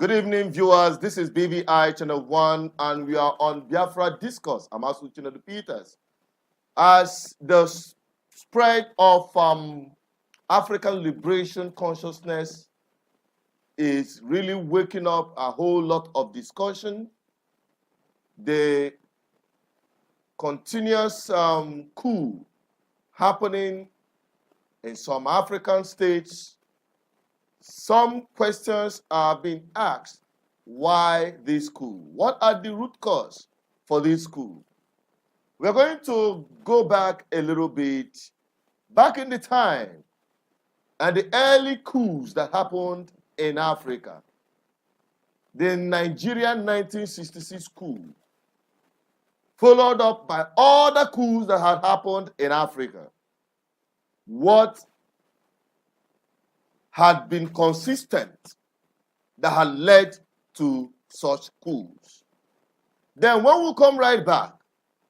Good evening, viewers. This is BVI Channel 1, and we are on Biafra Discourse. I'm also Channel Peters. As the spread of African liberation consciousness is really waking up a whole lot of discussion, the continuous coup happening in some African states, some questions are being asked. Why this coup? What are the root cause for this coup? We're going to go back a little bit, back in the time, and the early coups that happened in Africa. The Nigerian 1966 coup, followed up by other coups that had happened in Africa. What had been consistent that had led to such coups? Then when we come right back,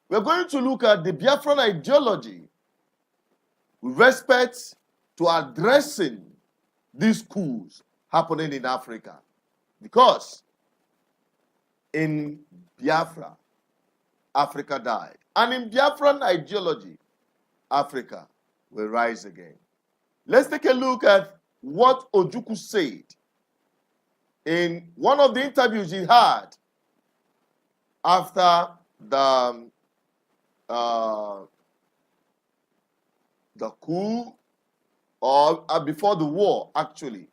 we're going to look at the Biafran ideology with respect to addressing these coups happening in Africa. Because in Biafra, Africa died. And in Biafran ideology, Africa will rise again. Let's take a look at what Ojukwu said in one of the interviews he had after the coup, or before the war, actually.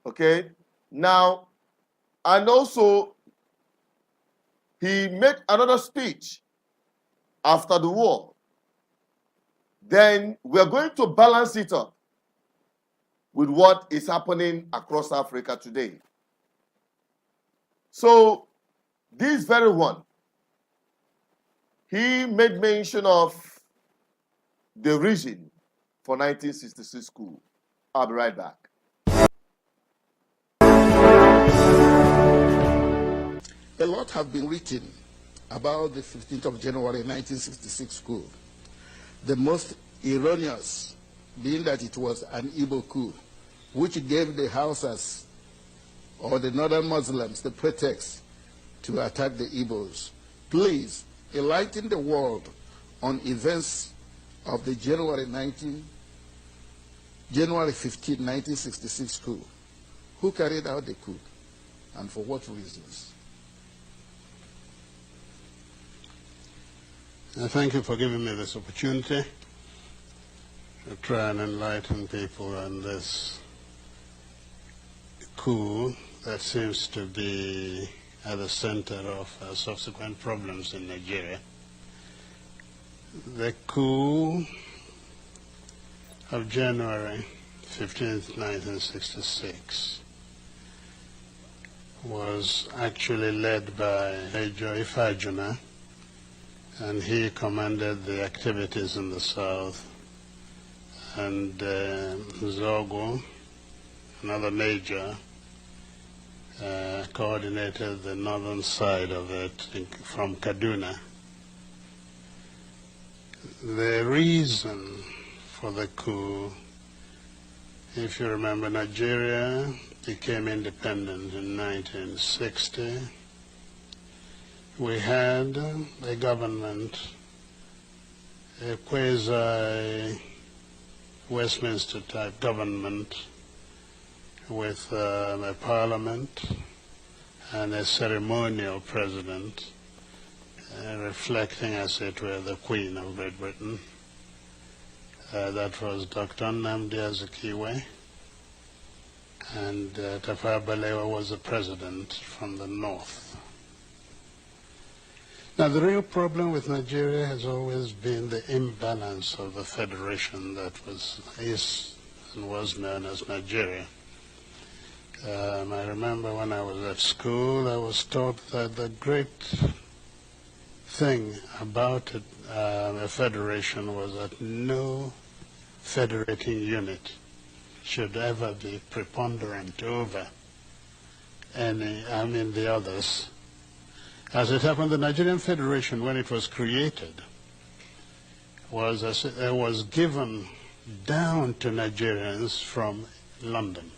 Okay? Now, and also, he made another speech after the war. Then we're going to balance it up with what is happening across Africa today. So, this very one, he made mention of the reason for 1966 coup. I'll be right back. A lot have been written about the 15th of January 1966 coup. The most erroneous being that it was an Igbo coup, which gave the Hausas or the northern Muslims the pretext to attack the Igbos. Please enlighten the world on events of the January 15, 1966 coup. Who carried out the coup and for what reasons? Thank you for giving me this opportunity to try and enlighten people on this coup that seems to be at the center of subsequent problems in Nigeria. The coup of January 15th, 1966 was actually led by Major Ifajuna, and he commanded the activities in the south, and Zogo, another major, coordinated the northern side of it from Kaduna. The reason for the coup, if you remember, Nigeria became independent in 1960. We had a government, a quasi-Westminster type government with a parliament and a ceremonial president, reflecting, as it were, the Queen of Great Britain. That was Dr. Nnamdi Azikiwe, and Tafawa Balewa was the president from the north. Now, the real problem with Nigeria has always been the imbalance of the federation that is and was known as Nigeria. I remember when I was at school, I was taught that the great thing about a federation was that no federating unit should ever be preponderant over the others. As it happened, the Nigerian Federation, when it was created, was given down to Nigerians from London.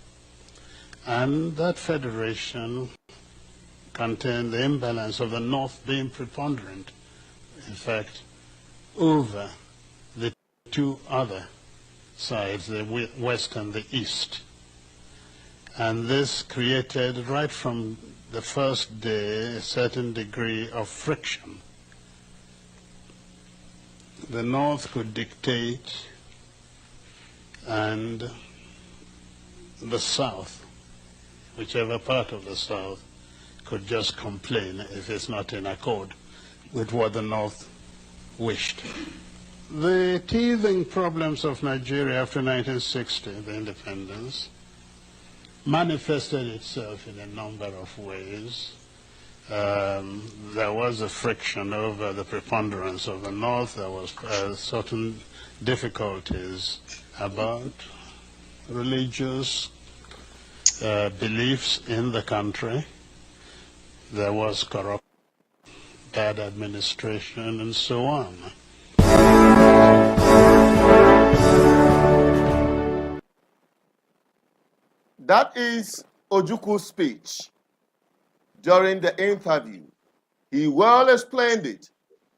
And that federation contained the imbalance of the North being preponderant, in fact, over the two other sides, the West and the East. And this created, right from the first day, a certain degree of friction. The North could dictate, and the South, whichever part of the South, could just complain if it's not in accord with what the North wished. The teething problems of Nigeria after 1960, the independence, manifested itself in a number of ways. There was a friction over the preponderance of the North. There was certain difficulties about religious beliefs in the country. There was corrupt, bad administration, and so on. That is Ojukwu's speech during the interview. He well explained it,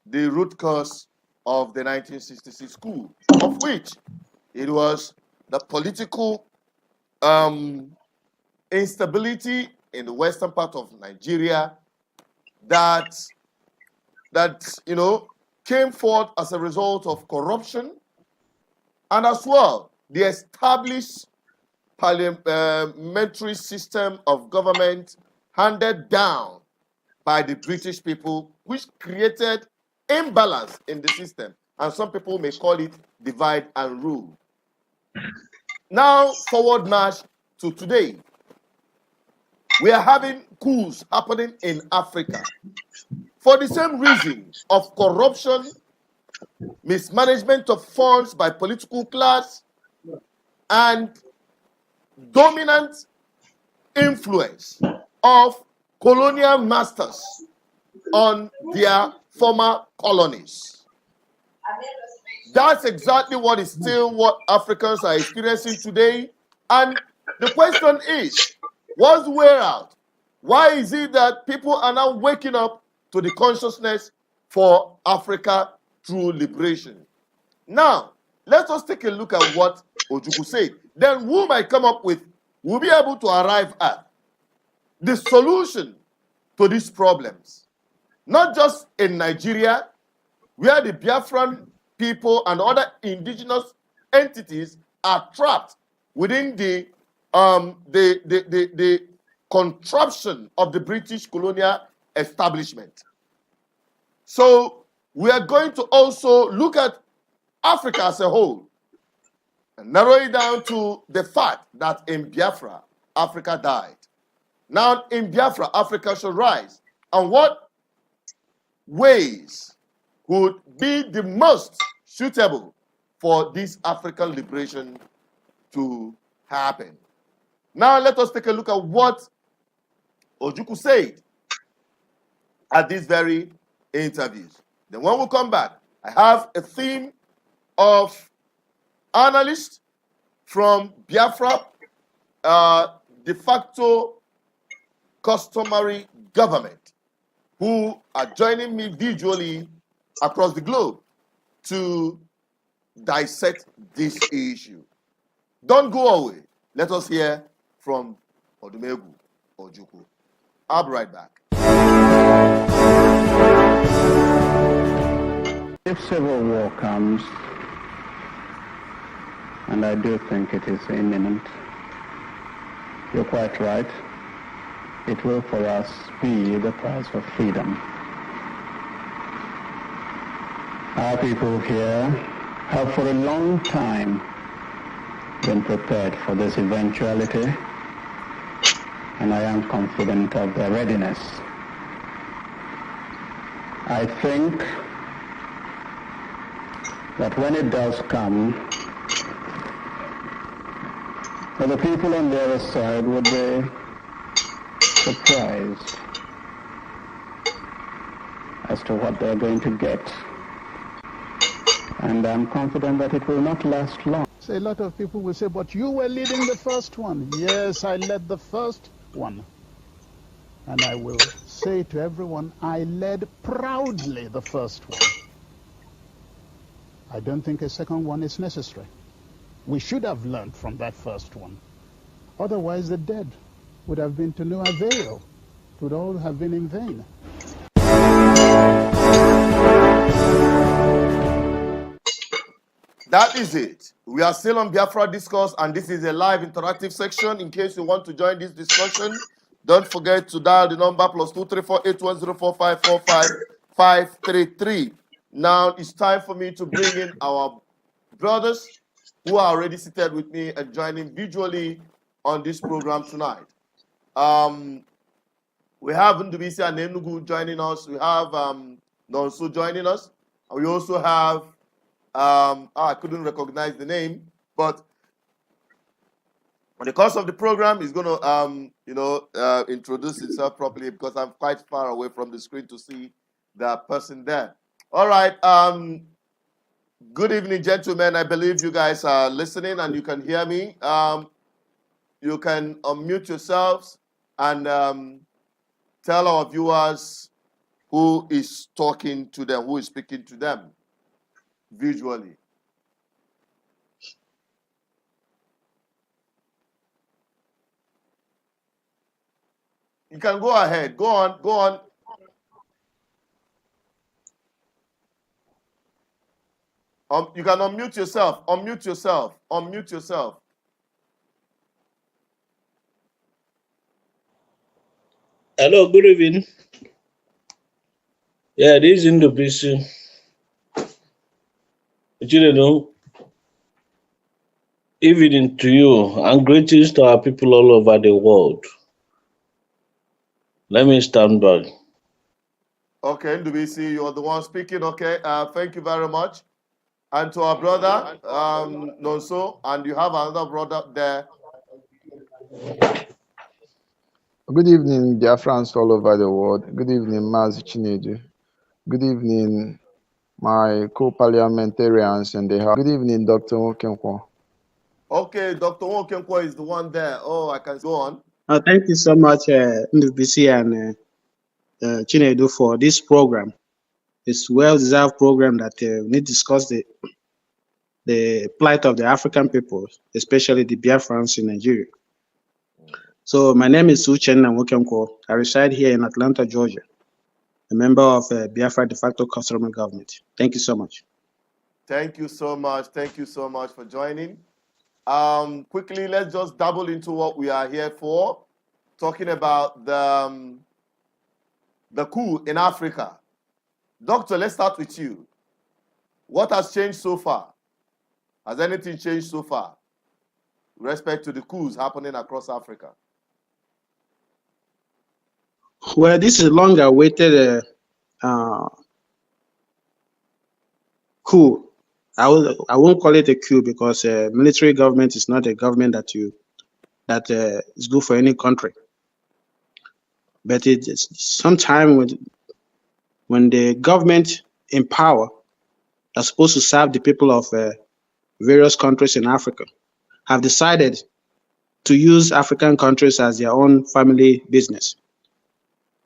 the root cause of the 1966 coup, of which it was the political instability in the western part of Nigeria that came forth as a result of corruption, and as well the established parliamentary system of government handed down by the British people, which created imbalance in the system, and some people may call it divide and rule. Now, forward march to today. We are having coups happening in Africa for the same reason of corruption, mismanagement of funds by political class, and dominant influence of colonial masters on their former colonies. That's exactly what is still what Africans are experiencing today. And the question is, what's the way out? Why is it that people are now waking up to the consciousness for Africa through liberation? Now, let us take a look at what Ojukwu said. Then who might come up with, will be able to arrive at the solution to these problems. Not just in Nigeria, where the Biafran people and other indigenous entities are trapped within the contraption of the British colonial establishment. So we are going to also look at Africa as a whole and narrow it down to the fact that in Biafra, Africa died. Now in Biafra, Africa should rise. And what ways would be the most suitable for this African liberation to happen? Now let us take a look at what Ojukwu said at these very interviews. Then when we come back, I have a theme of analysts from Biafra, de facto customary government, who are joining me visually across the globe to dissect this issue. Don't go away. Let us hear from Odumegwu Ojukwu. I'll be right back. If civil war comes, and I do think it is imminent, you're quite right, it will for us be the price of freedom. Our people here have for a long time been prepared for this eventuality, and I am confident of their readiness. I think that when it does come, that the people on the other side would be surprised as to what they're going to get. And I'm confident that it will not last long. So a lot of people will say, but you were leading the first one. Yes, I led the first one. And I will say to everyone, I led proudly the first one. I don't think a second one is necessary. We should have learned from that first one. Otherwise, the dead would have been to no avail. It would all have been in vain. That is it. We are still on Biafra Discourse, and this is a live interactive section. In case you want to join this discussion, don't forget to dial the number +234-8104-545-533. Now it's time for me to bring in our brothers who are already seated with me and joining visually on this program tonight. We have Ndubisi and Enugu joining us. We have Nonso joining us. And we also have I couldn't recognize the name, but in the course of the program, he's going to, introduce himself properly because I'm quite far away from the screen to see the person there. All right. Good evening, gentlemen. I believe you guys are listening and you can hear me. You can unmute yourselves and tell our viewers who is talking to them, who is speaking to them visually. You can go ahead. Go on. You can unmute yourself. Unmute yourself. Hello, good evening. Yeah, this is Ndubisi. Evening to you and greetings to our people all over the world. Let me stand by. Okay, Ndubisi, you're the one speaking. Okay, thank you very much. And to our brother, Nonso, and you have another brother there. Good evening, dear friends all over the world. Good evening, Mazi Chinedu. Good evening, my co-parliamentarians in the house. Good evening, Dr. Okenkwo. Okay, Dr. Okenkwo is the one there. Oh, I can go on. Thank you so much, Ndubisi and Chinedu, for this program. It's a well-deserved program that we need to discuss the plight of the African people, especially the Biafrans in Nigeria. So my name is Uchen Nwokenkwo. I reside here in Atlanta, Georgia, a member of Biafra de facto customary government. Thank you so much. Thank you so much. Thank you so much for joining. Quickly, let's just double into what we are here for, talking about the coup in Africa. Doctor, let's start with you. What has changed so far? Has anything changed so far with respect to the coups happening across Africa? Well, this is a long-awaited coup. I won't call it a coup because military government is not a government that is good for any country. But it's sometime when the government in power that's supposed to serve the people of various countries in Africa have decided to use African countries as their own family business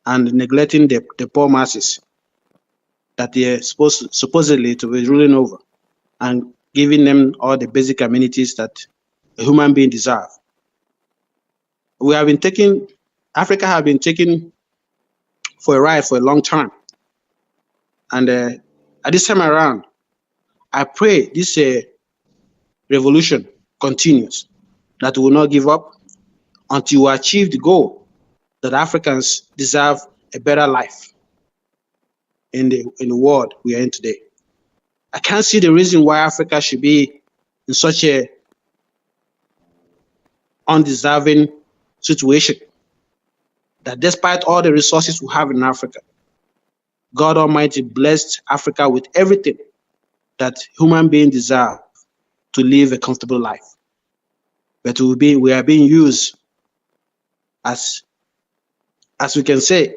and neglecting the poor masses that they are supposedly to be ruling over and giving them all the basic amenities that a human being deserves. Africa have been taken for a ride for a long time. And at this time around, I pray this revolution continues, that we will not give up until we achieve the goal that Africans deserve a better life in the world we are in today. I can't see the reason why Africa should be in such a undeserving situation, that despite all the resources we have in Africa, God Almighty blessed Africa with everything that human beings deserve to live a comfortable life. But we are being used as we can say,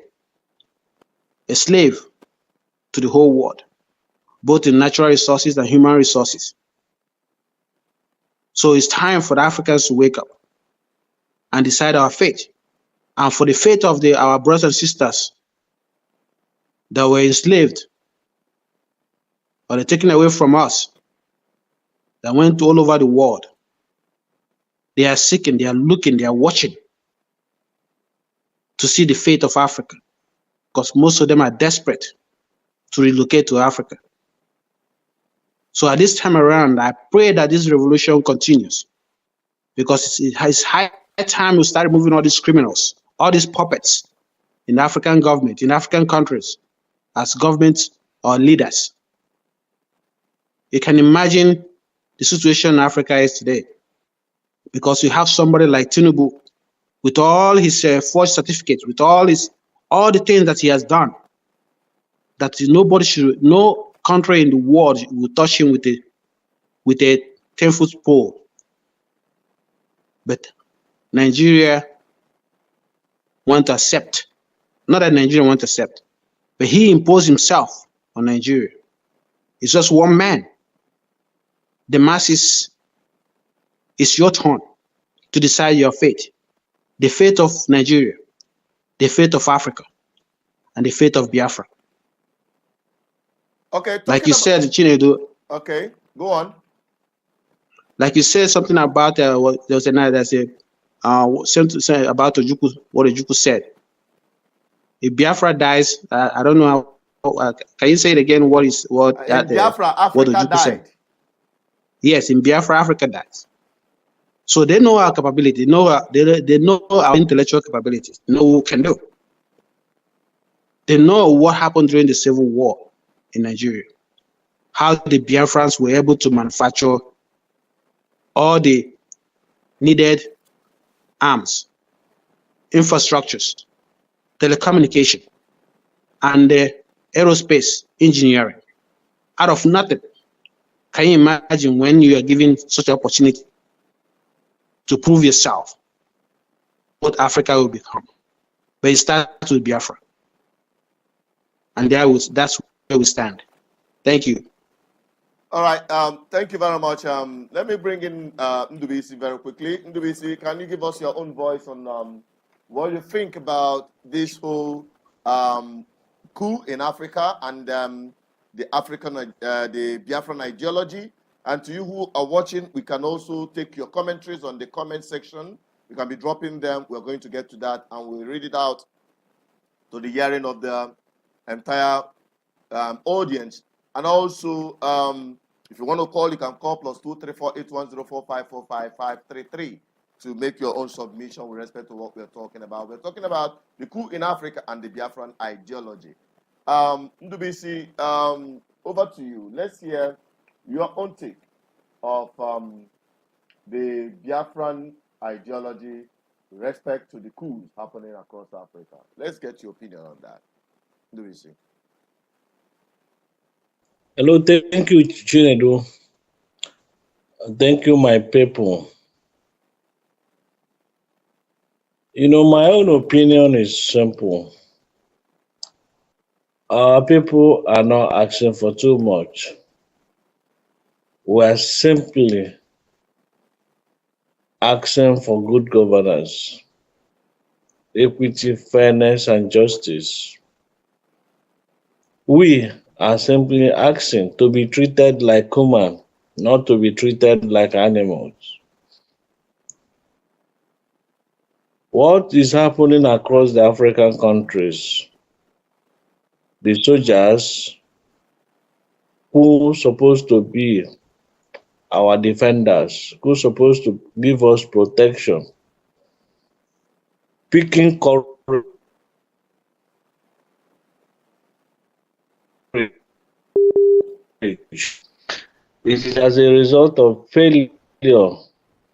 a slave to the whole world, both in natural resources and human resources. So it's time for the Africans to wake up and decide our fate, and for the fate of our brothers and sisters that were enslaved or they're taken away from us, that went all over the world. They are seeking, they are looking, they are watching to see the fate of Africa, because most of them are desperate to relocate to Africa. So at this time around, I pray that this revolution continues, because it's high time we start moving all these criminals, all these puppets in the African government, in African countries, as governments or leaders. You can imagine the situation in Africa is today, because you have somebody like Tinubu with all his forged certificates, with all the things that he has done, that no country in the world will touch him with a 10-foot pole. But Nigeria want to accept, not that Nigeria want to accept, but he imposed himself on Nigeria. It's just one man. The masses, it's your turn to decide your fate. The fate of Nigeria, the fate of Africa, and the fate of Biafra. Okay. Like you said, Chinedu. Okay, go on. Like you said something about there was a night that said something about Ojukwu, what Ojukwu said. If Biafra dies, I don't know how, can you say it again? In Biafra, Africa died. Said? Yes, in Biafra, Africa dies. So they know our capability. They know our intellectual capabilities. They know what we can do. They know what happened during the Civil War in Nigeria. How the Biafrans were able to manufacture all the needed arms, infrastructures, telecommunication, and aerospace engineering out of nothing. Can you imagine when you are given such an opportunity to prove yourself what Africa will become? But it starts with Biafra. And that's where we stand. Thank you. All right. Thank you very much. Let me bring in Ndubisi very quickly. Ndubisi, can you give us your own voice on what you think about this whole coup in Africa and the Biafran ideology? And to you who are watching, we can also take your commentaries on the comment section. You can be dropping them. We're going to get to that, and we'll read it out to the hearing of the entire audience. And also, if you want to call, you can call +234-810-4545-533 to make your own submission with respect to what we're talking about. We're talking about the coup in Africa and the Biafran ideology. Ndubisi, over to you. Let's hear your own take of the Biafran ideology with respect to the coups happening across Africa. Let's get your opinion on that. Ndubisi. Hello, thank you, Chinedu. Thank you, my people. You know, my own opinion is simple. Our people are not asking for too much. We are simply asking for good governance, equity, fairness, and justice. We are simply asking to be treated like human, not to be treated like animals. What is happening across the African countries? The soldiers who are supposed to be our defenders, who are supposed to give us protection, picking courage. It is as a result of failure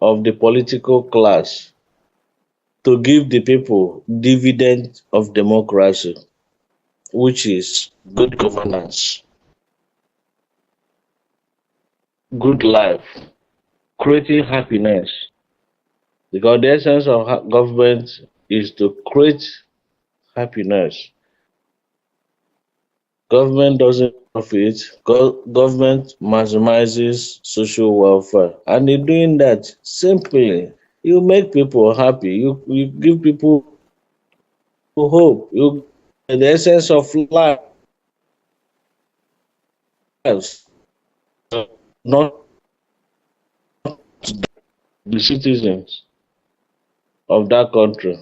of the political class to give the people dividend of democracy, which is good governance, good life, creating happiness. Because the essence of government is to create happiness. Government doesn't profit, government maximizes social welfare. And in doing that, simply, you make people happy. You give people hope. You the essence of life, not the citizens of that country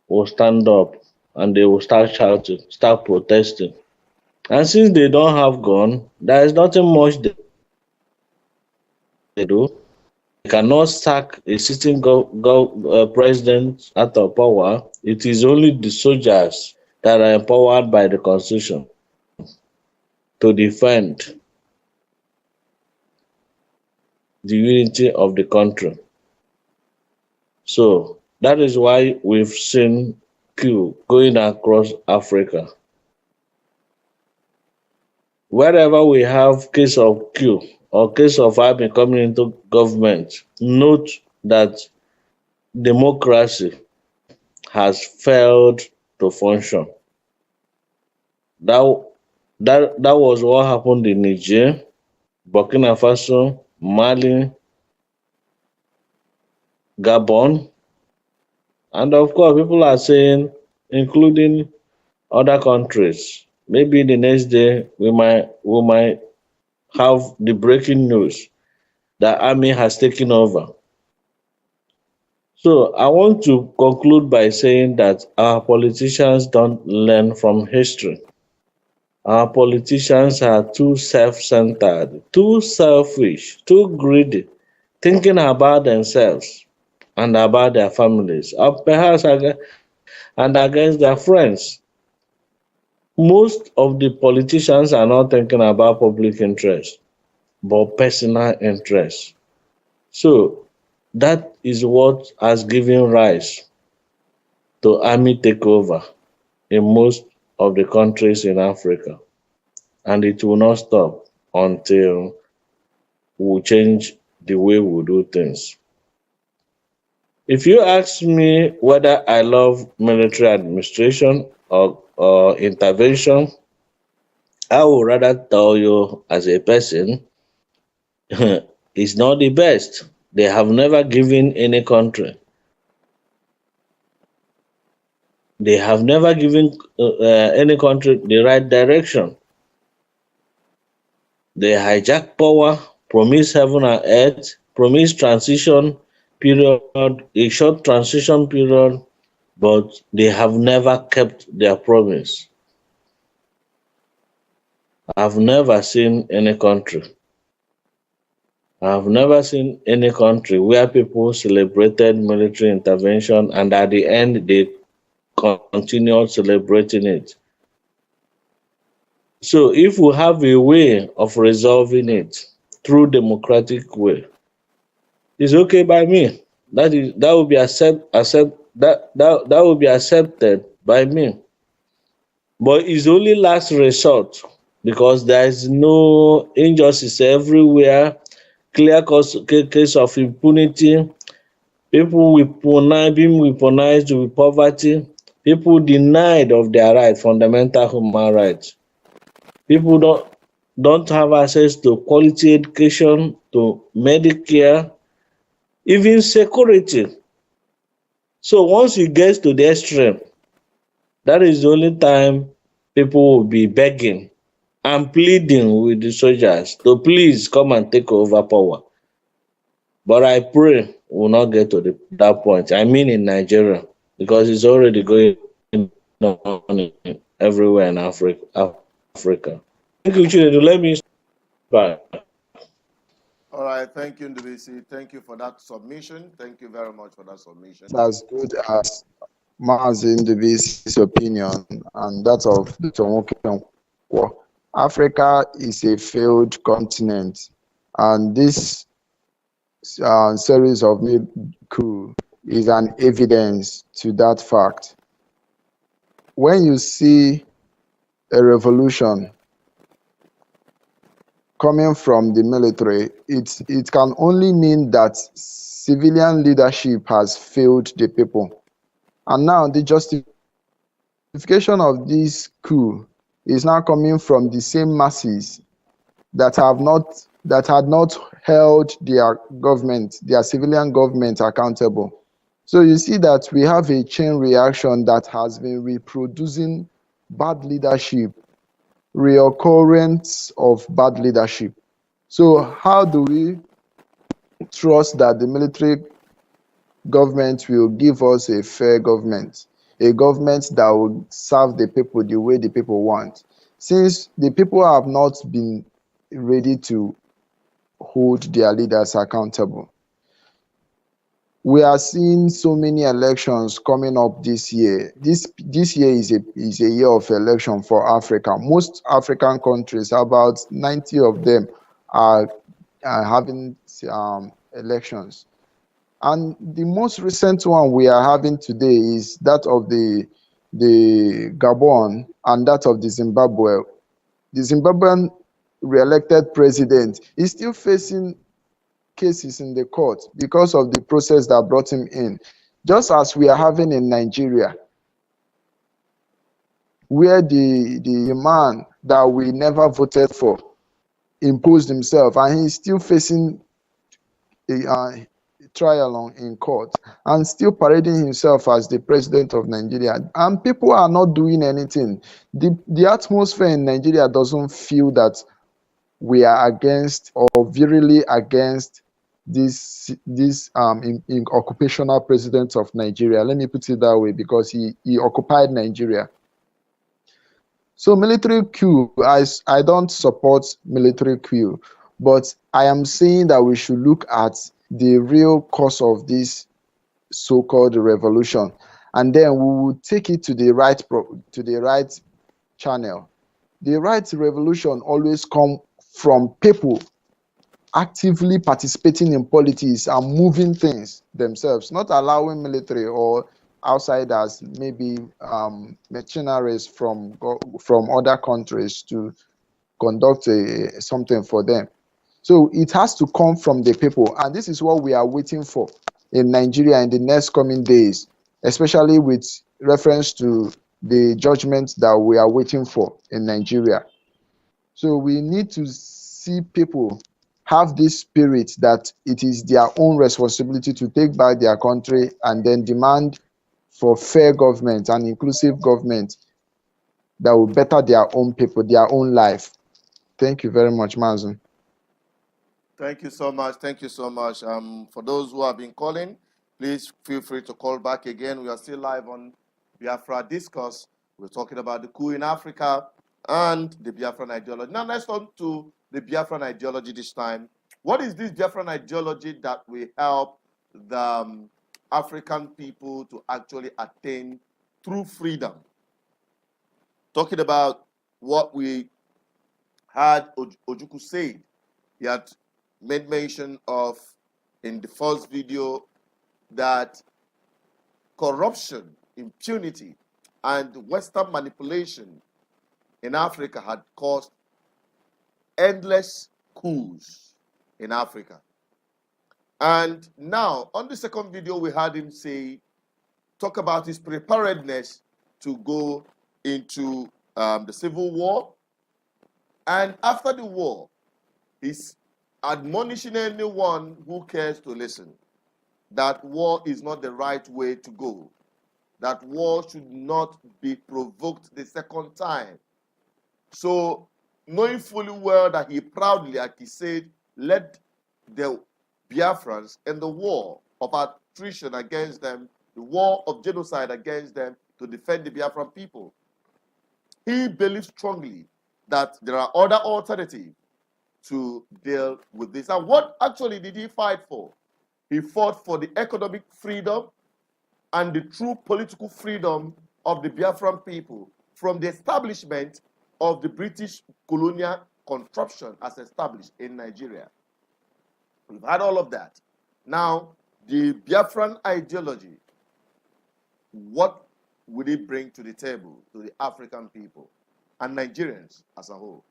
will stand up and they will start shouting, start protesting. And since they don't have gun, there is nothing much they do. They cannot sack a sitting president out of power. It is only the soldiers that are empowered by the constitution to defend the unity of the country. So that is why we've seen Coup going across Africa. Wherever we have case of Coup or case of army coming into government, note that democracy has failed to function. That was what happened in Niger, Burkina Faso, Mali, Gabon, and of course people are saying, including other countries, maybe the next day we might have the breaking news that army has taken over. So I want to conclude by saying that our politicians don't learn from history. Our politicians are too self-centered, too selfish, too greedy, thinking about themselves and about their families, or perhaps and against their friends. Most of the politicians are not thinking about public interest, but personal interest. So that is what has given rise to army takeover in most of the countries in Africa. And it will not stop until we change the way we do things. If you ask me whether I love military administration or intervention, I would rather tell you as a person, it's not the best. They have never given any country. They have never given any country the right direction. They hijack power, promise heaven and earth, promise transition period, a short transition period, but they have never kept their promise. I've never seen any country. I've never seen any country where people celebrated military intervention and at the end they continued celebrating it. So if we have a way of resolving it through democratic way, it's okay by me. That will be that will be accepted by me. But it's only last resort because there is no injustice everywhere, clear case of impunity, people being weaponized with poverty, people denied of their rights, fundamental human rights. People don't have access to quality education, to Medicare, even security. So once it gets to the extreme, that is the only time people will be begging and pleading with the soldiers to please come and take over power. But I pray we'll not get to that point. I mean in Nigeria, because it's already going on everywhere in Africa. Thank you, Chinedu. Let me start. All right, thank you, Ndubisi. Thank you for that submission. Thank you very much for that submission. As good as Mazi Ndubisi's opinion and that of Dr. Nwoke. Africa is a failed continent, and this series of coup is an evidence to that fact. When you see a revolution coming from the military, it can only mean that civilian leadership has failed the people. And now the justification of this coup is now coming from the same masses that had not held their government, their civilian government accountable. So you see that we have a chain reaction that has been reproducing bad leadership, reoccurrence of bad leadership. So how do we trust that the military government will give us a fair government, a government that will serve the people the way the people want, since the people have not been ready to hold their leaders accountable? We are seeing so many elections coming up this year. This year is a year of election for Africa. Most African countries, about 90 of them, are having elections. And the most recent one we are having today is that of the Gabon and that of the Zimbabwe. The Zimbabwean re-elected president is still facing cases in the court because of the process that brought him in, just as we are having in Nigeria, where the man that we never voted for imposed himself, and he's still facing a trial in court and still parading himself as the president of Nigeria, and people are not doing anything. The atmosphere in Nigeria doesn't feel that we are against or virally against this in occupational president of Nigeria. Let me put it that way, because he occupied Nigeria. So military coup, I don't support military coup, but I am saying that we should look at the real cause of this so-called revolution, and then we will take it to the right channel. The right revolution always comes from people actively participating in politics and moving things themselves, not allowing military or outsiders, maybe mercenaries from other countries, to conduct something for them. So it has to come from the people, and this is what we are waiting for in Nigeria in the next coming days, especially with reference to the judgment that we are waiting for in Nigeria. So we need to see people have this spirit that it is their own responsibility to take back their country and then demand for fair government and inclusive government that will better their own people, their own life. Thank you very much, Mazen. Thank you so much. Thank you so much. For those who have been calling, please feel free to call back again. We are still live on Biafra Discourse. We're talking about the coup in Africa and the Biafran ideology. Now let's turn to the Biafran ideology this time. What is this Biafran ideology that will help the African people to actually attain true freedom? Talking about what we had Ojukwu said. He had made mention of in the first video that corruption, impunity, and Western manipulation in Africa had caused endless coups in Africa. And now, on the second video, we had him talk about his preparedness to go into the civil war. And after the war, he's admonishing anyone who cares to listen that war is not the right way to go, that war should not be provoked the second time. So, knowing fully well that he proudly, like he said, led the Biafrans in the war of attrition against them, the war of genocide against them, to defend the Biafran people. He believes strongly that there are other alternatives to deal with this. And what actually did he fight for? He fought for the economic freedom and the true political freedom of the Biafran people from the establishment of the British colonial contraption as established in Nigeria. We've had all of that. Now, the Biafran ideology, what would it bring to the table to the African people and Nigerians as a whole?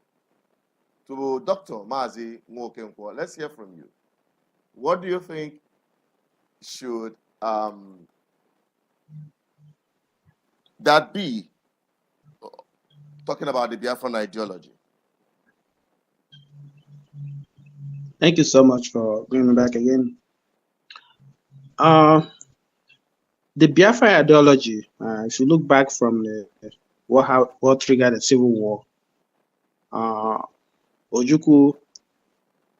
To Dr. Mazi Nwokenkwo, let's hear from you. What do you think should that be talking about the Biafran ideology. Thank you so much for bringing me back again. The Biafra ideology, if you look back from what triggered the civil war, Ojukwu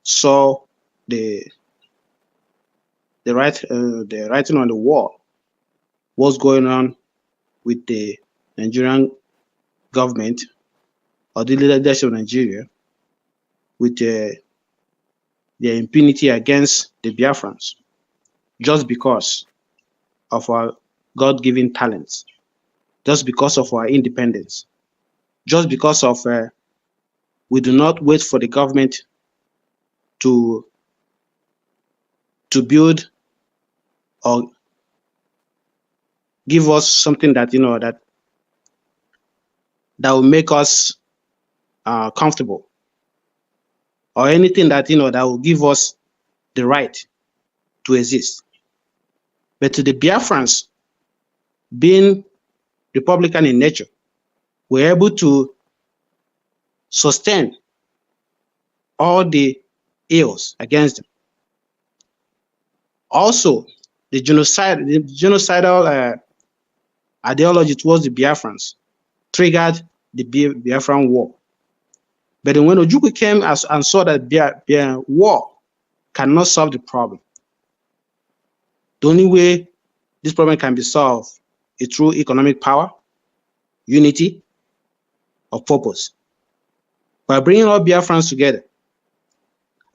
saw the writing on the wall, what's going on with the Nigerian government or the leadership of Nigeria with their impunity against the Biafrans, just because of our God-given talents, just because of our independence, just because of we do not wait for the government to build or give us something that that will make us comfortable, or anything that that will give us the right to exist. But to the Biafrans, being Republican in nature, we're able to sustain all the ills against them. Also, the genocidal ideology towards the Biafrans triggered the Biafran War. But when Ojukwu came and saw that war cannot solve the problem, the only way this problem can be solved is through economic power, unity of purpose. By bringing all Biafrans together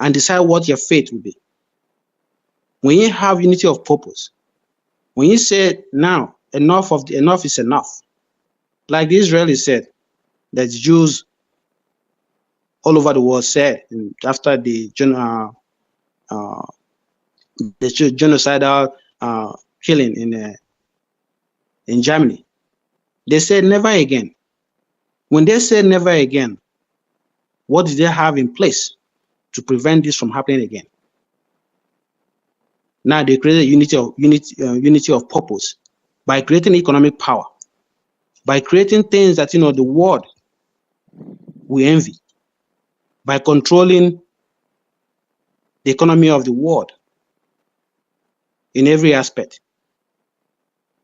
and decide what your fate will be. When you have unity of purpose, when you say now enough is enough, like the Israelis said, that Jews all over the world said after the genocidal killing in Germany, they said never again. When they said never again, what did they have in place to prevent this from happening again? Now they created unity of purpose by creating economic power, by creating things that the world we envy, by controlling the economy of the world in every aspect.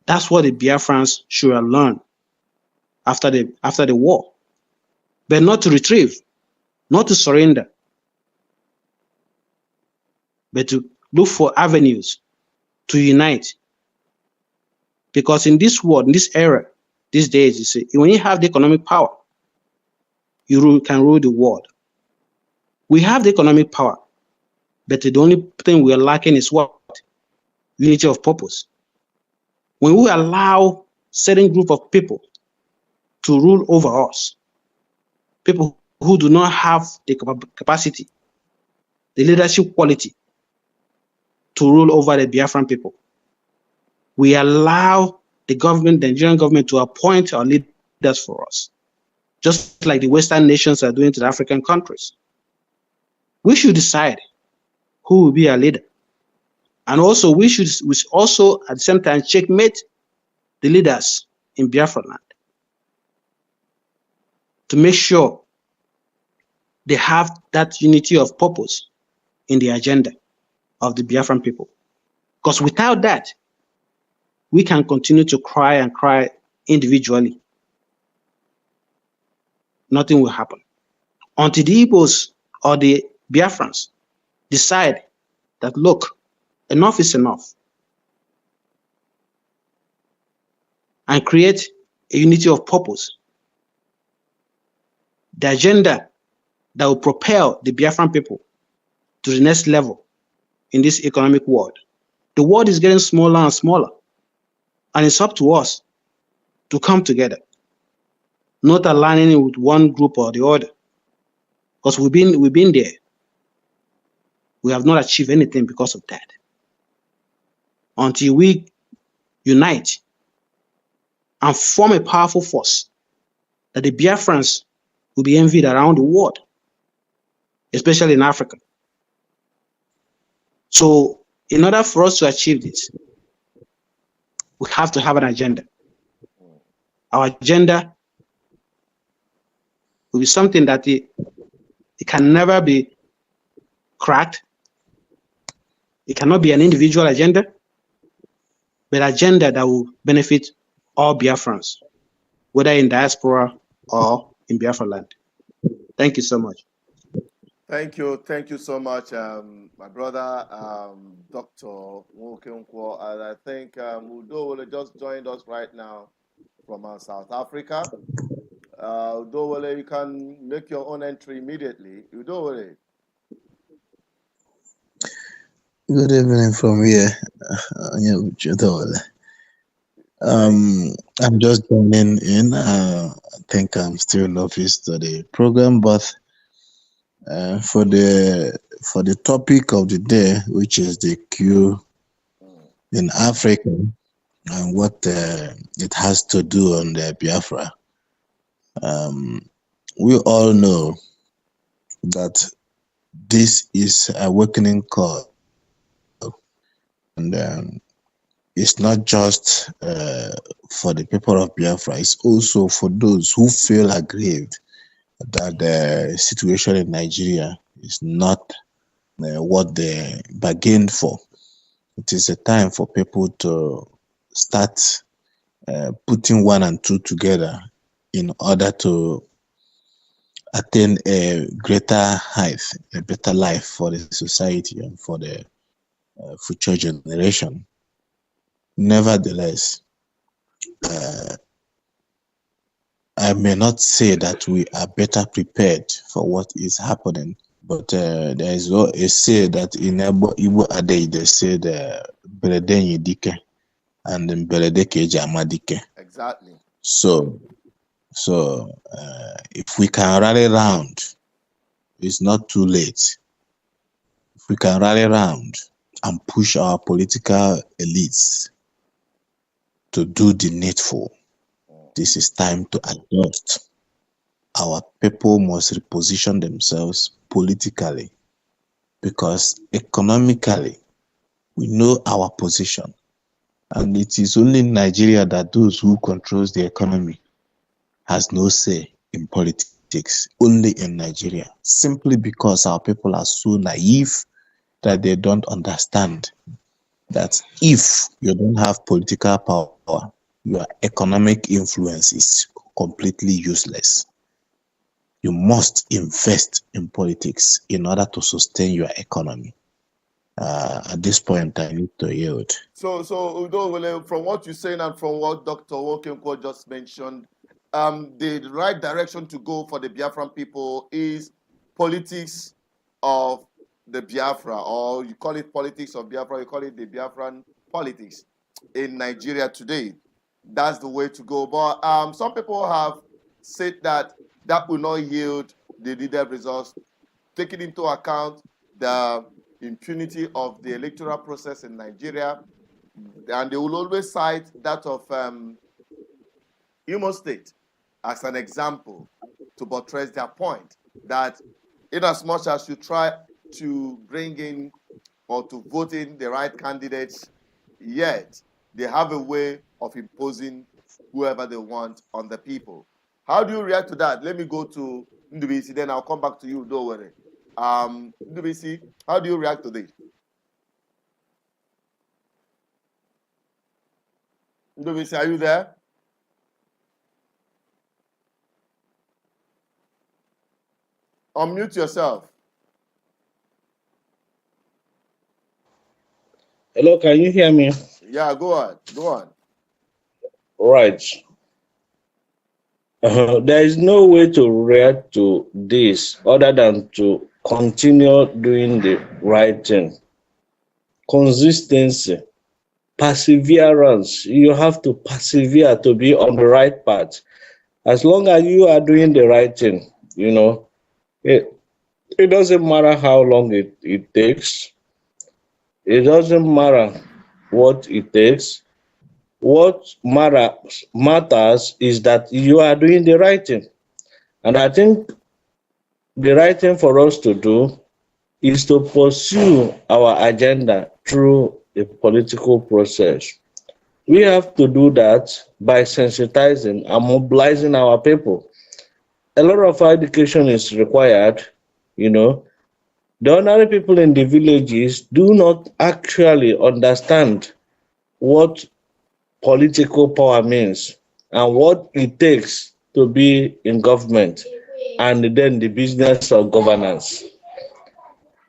That's what the Biafrans should have learned after the war, but not to retrieve, not to surrender, but to look for avenues to unite. Because in this world, in this era, these days, you see, when you have the economic power, you can rule the world. We have the economic power, but the only thing we are lacking is what? Unity of purpose. When we allow certain group of people to rule over us, people who do not have the capacity, the leadership quality to rule over the Biafran people, we allow the government, the Nigerian government, to appoint our leaders for us, just like the Western nations are doing to the African countries. We should decide who will be our leader. And also, we should also at the same time checkmate the leaders in Biafra land to make sure they have that unity of purpose in the agenda of the Biafran people. Because without that, we can continue to cry and cry individually. Nothing will happen until the Igbos or the Biafrans decide that, look, enough is enough, and create a unity of purpose, the agenda that will propel the Biafran people to the next level in this economic world. The world is getting smaller and smaller, and it's up to us to come together, not aligning with one group or the other, because we've been there. We have not achieved anything because of that. Until we unite and form a powerful force that the Biafrans will be envied around the world, especially in Africa. So in order for us to achieve this, we have to have an agenda. Our agenda will be something that it can never be cracked. It cannot be an individual agenda, but agenda that will benefit all Biafrans, whether in diaspora or in Biafra land. Thank you so much. Thank you so much, my brother, Dr. Ojukwu. And I think Udowole just joined us right now from South Africa. Udowole, you can make your own entry immediately. Udowole. Good evening from here. I'm just joining in. I think I'm still novice to the program, but for the topic of the day, which is the coup in Africa and what it has to do on the Biafra, we all know that this is a awakening call, and it's not just for the people of Biafra, it's also for those who feel aggrieved that the situation in Nigeria is not what they bargained for. It is a time for people to start putting one and two together in order to attain a greater height, a better life for the society and for the future generation. Nevertheless, I may not say that we are better prepared for what is happening, but there is a say that in Igbo Ade, they say the Beredenyi Dike and the Beredeke Jamadike. Exactly. So if we can rally round, it's not too late. If we can rally round and push our political elites to do the needful, this is time to adjust. Our people must reposition themselves politically, because economically we know our position, and it is only in Nigeria that those who controls the economy has no say in politics. Only in Nigeria, simply because our people are so naive that they don't understand that if you don't have political power, your economic influence is completely useless. You must invest in politics in order to sustain your economy. At this point, I need to yield. So Udowole, from what you're saying and from what Dr. Ojukwu just mentioned, the right direction to go for the Biafran people is politics of the Biafra, or you call it politics of Biafra, you call it the Biafran politics in Nigeria today. That's the way to go. But some people have said that will not yield the needed results, taking into account the impunity of the electoral process in Nigeria, and they will always cite that of Imo State as an example to buttress their point, that in as much as you try to bring in or to vote in the right candidates, yet they have a way of imposing whoever they want on the people. How do you react to that? Let me go to Ndubisi, then I'll come back to you, don't worry. Ndubisi, how do you react to this? Ndubisi, are you there? Unmute yourself. Hello, can you hear me? Yeah, go on. Go on. Right. There is no way to react to this other than to continue doing the right thing. Consistency, perseverance. You have to persevere to be on the right path. As long as you are doing the right thing, you know, it doesn't matter how long it takes. It doesn't matter what it takes. What matters is that you are doing the right thing. And I think the right thing for us to do is to pursue our agenda through the political process. We have to do that by sensitizing and mobilizing our people. a lot of education is required, you know, the ordinary people in the villages do not actually understand what political power means and what it takes to be in government and then the business of governance.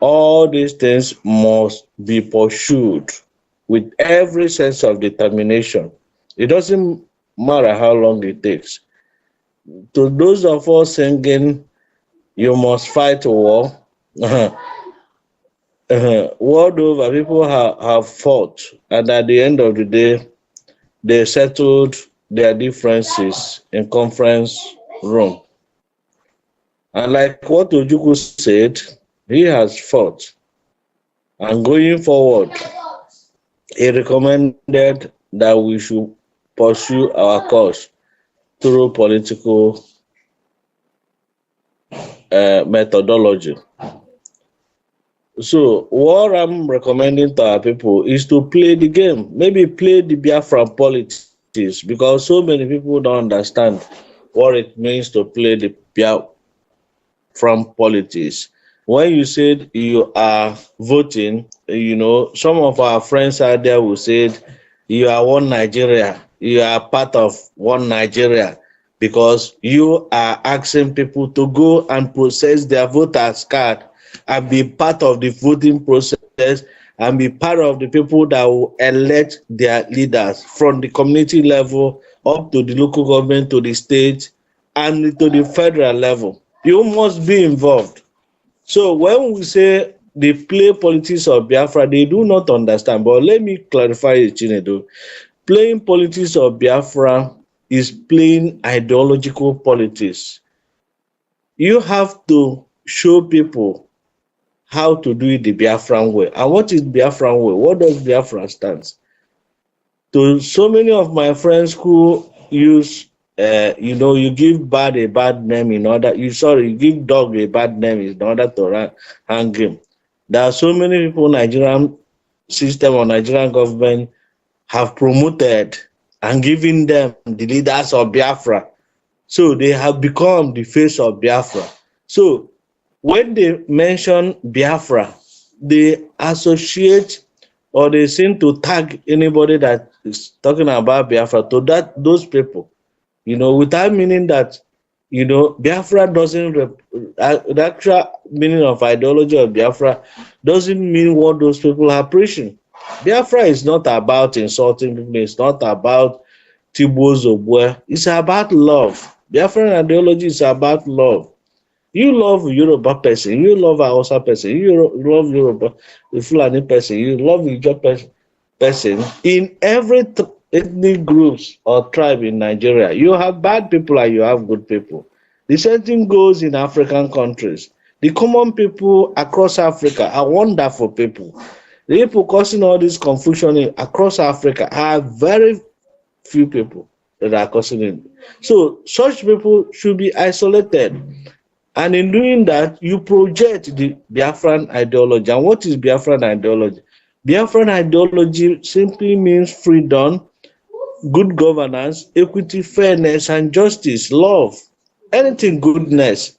All these things must be pursued with every sense of determination. It doesn't matter how long it takes. To those of us singing, you must fight a war, world over, people have fought, and at the end of the day, they settled their differences in conference room. And like what Ojukwu said, he has fought. And going forward, he recommended that we should pursue our cause through political methodology. So what I'm recommending to our people is to play the game, maybe play the Biafran politics, because so many people don't understand what it means to play the Biafran politics. When you said you are voting, you know, some of our friends out there will say you are one Nigeria, you are part of one Nigeria, because you are asking people to go and process their voters card and be part of the voting process and be part of the people that will elect their leaders from the community level up to the local government, to the state, and to the federal level. You must be involved. So when we say they play politics of Biafra, they do not understand. But let me clarify it, Chinedu. Playing politics of Biafra is playing ideological politics. You have to show people how to do it the Biafran way. And what is Biafran way? What does Biafra stand? To so many of my friends who use, you know, you give bird a bad name in order, you give dog a bad name in order to hang him. There are so many people, Nigerian system or Nigerian government have promoted and given them the leaders of Biafra. So they have become the face of Biafra. So when they mention Biafra, they associate or they seem to tag anybody that is talking about Biafra to those people, you know, without meaning that, you know, Biafra doesn't, the actual meaning of ideology of Biafra doesn't mean what those people are preaching. Biafra is not about insulting people, it's not about Tibo's Obwe, it's about love. Biafran ideology is about love. You love Yoruba person, you love Hausa person, you love Yoruba, the Fulani person, you love Ijaw person. In every ethnic groups or tribe in Nigeria, you have bad people and you have good people. The same thing goes in African countries. The common people across Africa are wonderful people. The people causing all this confusion across Africa are very few people that are causing it. So such people should be isolated. And in doing that, you project the Biafran ideology. And what is Biafran ideology? Biafran ideology simply means freedom, good governance, equity, fairness, and justice, love, anything goodness.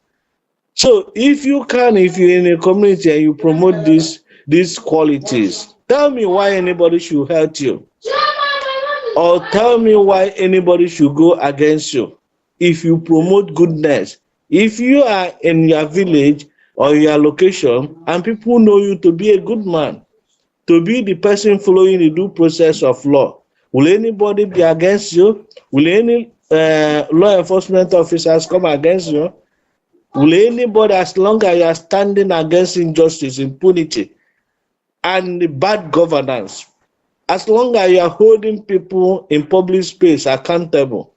So if you're in a community and you promote these qualities, tell me why anybody should hurt you. Or tell me why anybody should go against you. If you promote goodness, if you are in your village or your location and people know you to be a good man, to be the person following the due process of law, will anybody be against you? Will any law enforcement officers come against you? Will anybody, as long as you are standing against injustice, impunity, and bad governance, as long as you are holding people in public space accountable,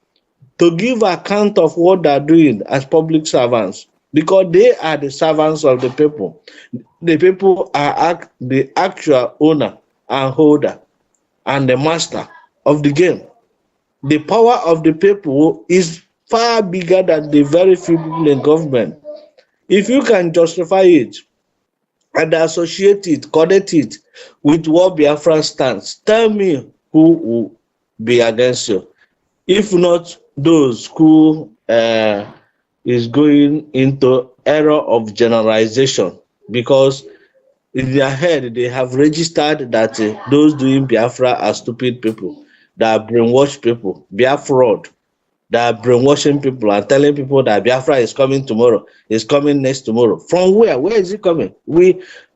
to give account of what they're doing as public servants, because they are the servants of the people. The people are the actual owner and holder and the master of the game. The power of the people is far bigger than the very few people in government. If you can justify it and associate it, connect it with what Biafra stands, tell me who will be against you. If not those who, is going into era of generalization, because in their head they have registered that those doing Biafra are stupid people, that are brainwashed people, Biafra, that are brainwashing people and telling people that Biafra is coming tomorrow, is coming next tomorrow. From where? Where is it coming?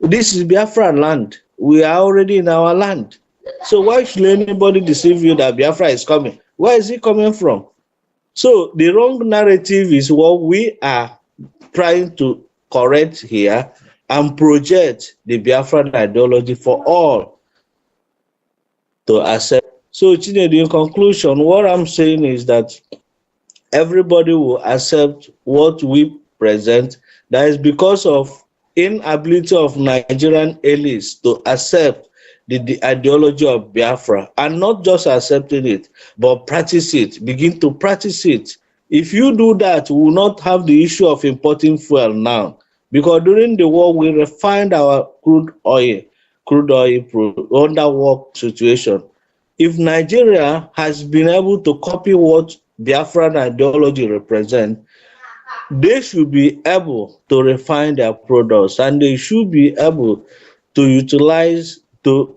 This is Biafra land. We are already in our land. So why should anybody deceive you that Biafra is coming? Where is it coming from? So the wrong narrative is what we are trying to correct here and project the Biafran ideology for all to accept. So Chinedu, in conclusion, what I'm saying is that everybody will accept what we present. That is because of inability of Nigerian elites to accept the ideology of Biafra, and not just accepting it, but practice it, begin to practice it. If you do that, we will not have the issue of importing fuel now, because during the war, we refined our crude oil under war situation. If Nigeria has been able to copy what Biafran ideology represents, they should be able to refine their products, and they should be able to utilize to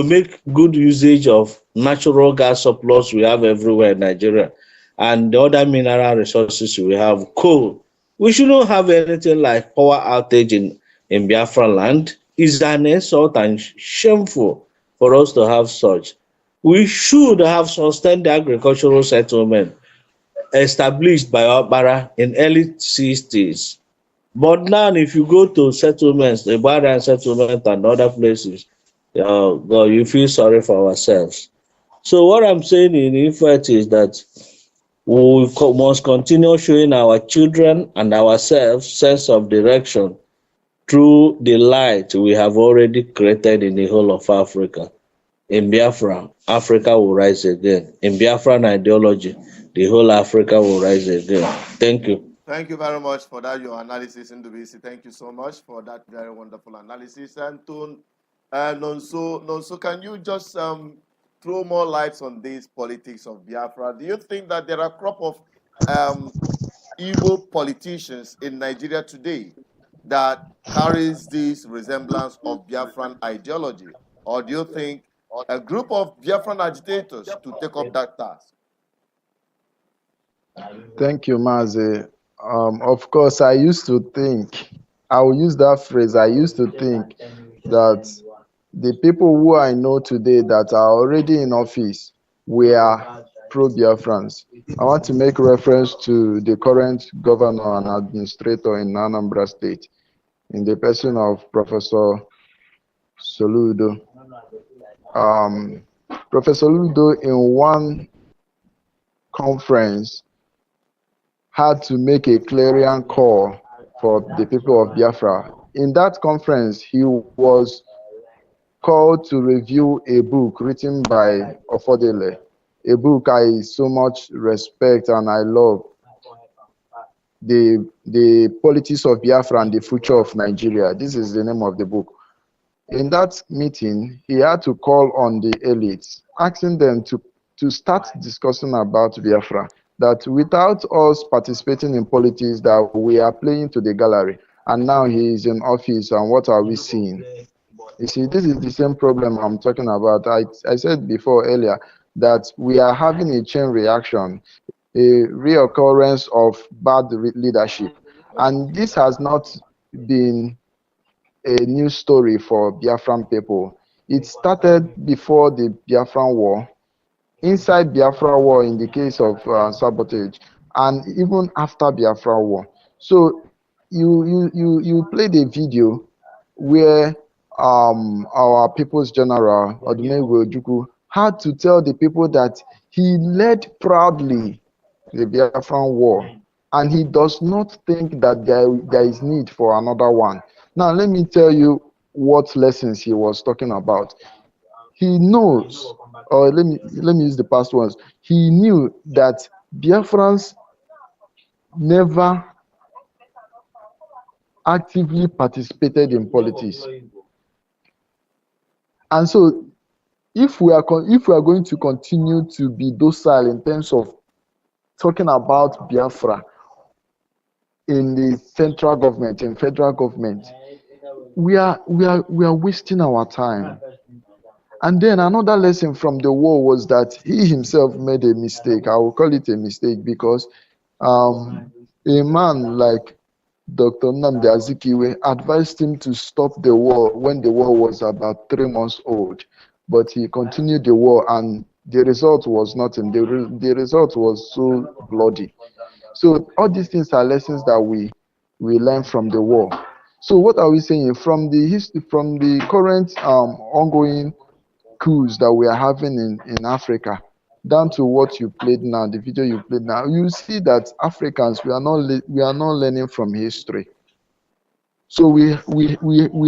make good usage of natural gas surplus we have everywhere in Nigeria, and the other mineral resources we have, coal. We shouldn't have anything like power outage in Biafra land. It's an insult and shameful for us to have such. We should have sustained the agricultural settlement established by Obara in early 60s. But now, if you go to settlements, the Baran settlement and other places, God, you feel sorry for ourselves. So what I'm saying in effect is that we must continue showing our children and ourselves sense of direction through the light we have already created in the whole of Africa. In Biafra, Africa will rise again. In Biafran ideology, the whole Africa will rise again. Thank you. Thank you very much for that, your analysis, Ndubisi. Thank you so much for that very wonderful analysis. And Nonso, can you just throw more lights on this politics of Biafra? Do you think that there are a crop of Igbo politicians in Nigeria today that carries this resemblance of Biafran ideology? Or do you think a group of Biafran agitators to take up that task? Thank you, Mazi. Of course, I used to think, I will use that phrase, I used to think that the people who I know today that are already in office were pro-Biafrans. I want to make reference to the current governor and administrator in Anambra State, in the person of Professor Soludo. Professor Soludo, in one conference, had to make a clarion call for the people of Biafra. In that conference, he was called to review a book written by Ofodele, a book I so much respect and I love, the Politics of Biafra and the Future of Nigeria. This is the name of the book. In that meeting, he had to call on the elites, asking them to start discussing about Biafra, that without us participating in politics, that we are playing to the gallery. And now he is in office, and what are we seeing? You see, this is the same problem I'm talking about. I said before earlier that we are having a chain reaction, a reoccurrence of bad leadership. And this has not been a new story for Biafran people. It started before the Biafran War, inside Biafra War in the case of sabotage, and even after Biafra War. So you played a video where our People's General Ojukwu had to tell the people that he led proudly the Biafran War, and he does not think that there is need for another one. Now let me tell you what lessons he was talking about. He knows, or let me use the past ones. He knew that Biafrans never actively participated in politics, and so if we are going to continue to be docile in terms of talking about Biafra, in the central government, in federal government, we are wasting our time. And then another lesson from the war was that he himself made a mistake. I will call it a mistake because a man like Dr. Nnamdi Azikiwe advised him to stop the war when the war was about 3 months old, but he continued the war, and the result was nothing. The result was so bloody. So all these things are lessons that we learn from the war. So what are we saying from the history, from the current ongoing coups that we are having in Africa, down to what you played now, the video you played now, you see that Africans, we are not learning from history. So we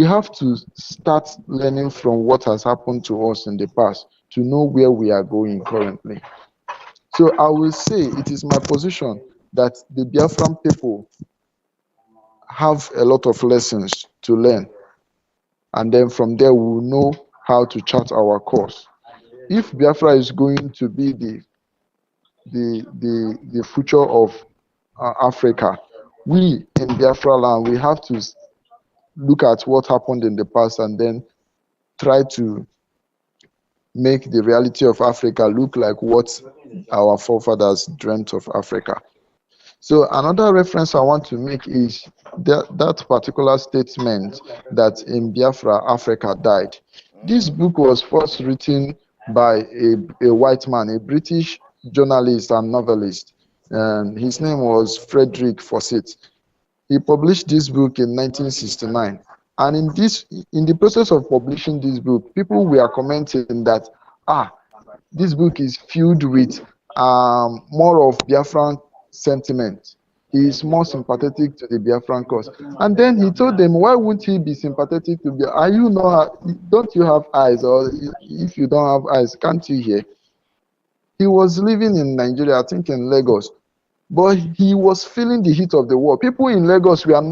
have to start learning from what has happened to us in the past to know where we are going currently. So I will say it is my position that the Biafran people have a lot of lessons to learn, and then from there we will know how to chart our course. If Biafra is going to be the future of Africa, we in Biafra land, we have to look at what happened in the past and then try to make the reality of Africa look like what our forefathers dreamt of Africa. So another reference I want to make is that particular statement that in Biafra, Africa died. This book was first written by a white man, a British journalist and novelist. And his name was Frederick Fawcett. He published this book in 1969. And in the process of publishing this book, people were commenting that, this book is filled with more of Biafran sentiment. He is more sympathetic to the Biafran cause. And then he told them, why wouldn't he be sympathetic to Biafra? Don't you have eyes? Or if you don't have eyes, can't you hear? He was living in Nigeria, I think in Lagos. But he was feeling the heat of the war. People in Lagos, we are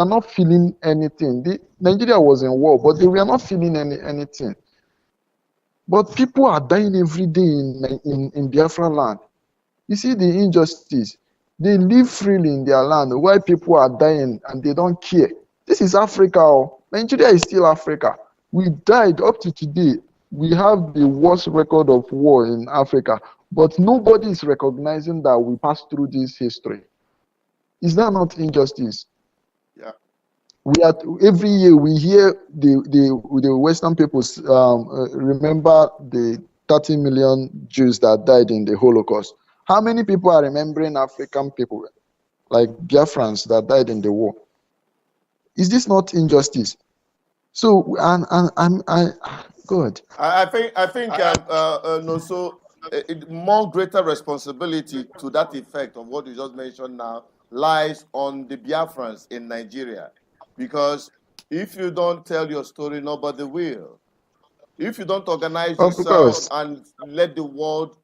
not feeling anything. Nigeria was in war, but they were not feeling anything. But people are dying every day in Biafra land. You see the injustice. They live freely in their land while people are dying and they don't care. This is Africa. Nigeria is still Africa. We died up to today. We have the worst record of war in Africa, but nobody is recognizing that we passed through this history. Is that not injustice? Yeah. Every year we hear the Western peoples remember the 30 million Jews that died in the Holocaust. How many people are remembering African people, like Biafrans that died in the war? Is this not injustice? So, God. I think more greater responsibility to that effect of what you just mentioned now lies on the Biafrans in Nigeria, because if you don't tell your story, nobody will. If you don't organize yourself and let the world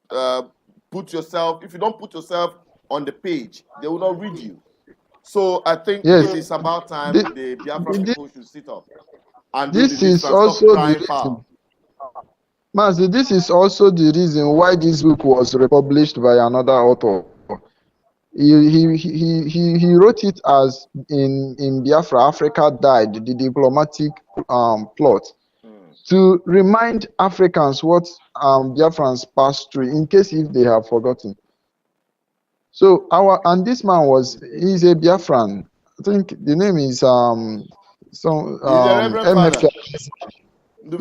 if you don't put yourself on the page, they will not read you. So I think it is about time the Biafran people should sit up and do this is also the reason. Mazi, this is also the reason why this book was republished by another author. He wrote it as in Biafra, Africa died, the diplomatic plot, to remind Africans what Biafrans passed through, in case if they have forgotten. So this man he's a Biafran. I think the name is MF.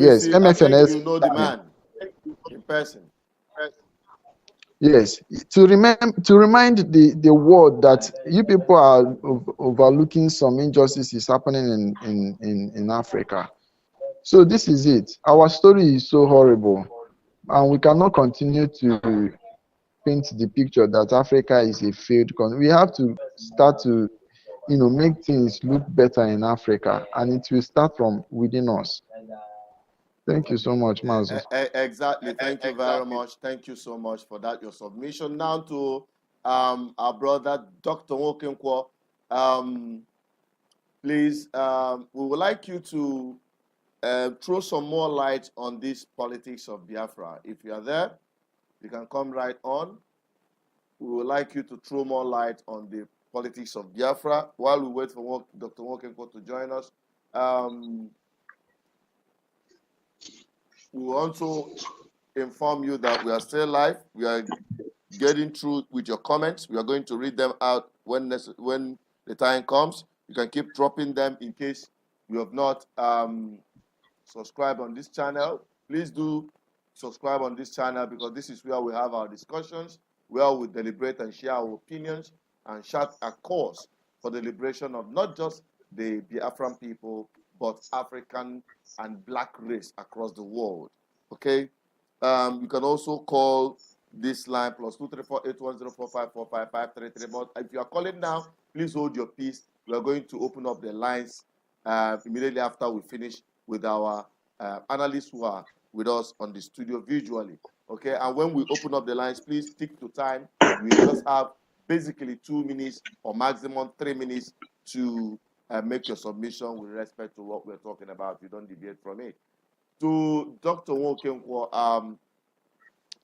Yes, MFNS. You know the man in person. Yes, to remind the world that you people are overlooking some injustices happening in Africa. So this is it. Our story is so horrible, and we cannot continue to paint the picture that Africa is a failed country. We have to start to, make things look better in Africa, and it will start from within us. Thank you so much, Mazu. Exactly. Thank you very much. Thank you so much for that, your submission. Now to our brother, Dr. Okenkwo. Please, we would like you to throw some more light on this politics of Biafra. If you are there, you can come right on. We would like you to throw more light on the politics of Biafra. While we wait for Dr. Wokenko to join us, we want to inform you that we are still live. We are getting through with your comments. We are going to read them out when the time comes. You can keep dropping them in case you have not subscribed on this channel. Please do subscribe on this channel, because this is where we have our discussions, where we deliberate and share our opinions and chart a course for the liberation of not just the Biafran people, but African and black race across the world. Okay? You can also call this line +234-810-4545533. But if you are calling now, please hold your peace. We are going to open up the lines immediately after we finish with our analysts who are with us on the studio visually. Okay, and when we open up the lines, please stick to time. We just have basically 2 minutes or maximum 3 minutes to make your submission with respect to what we're talking about. You don't deviate from it. To Dr. Wokenko,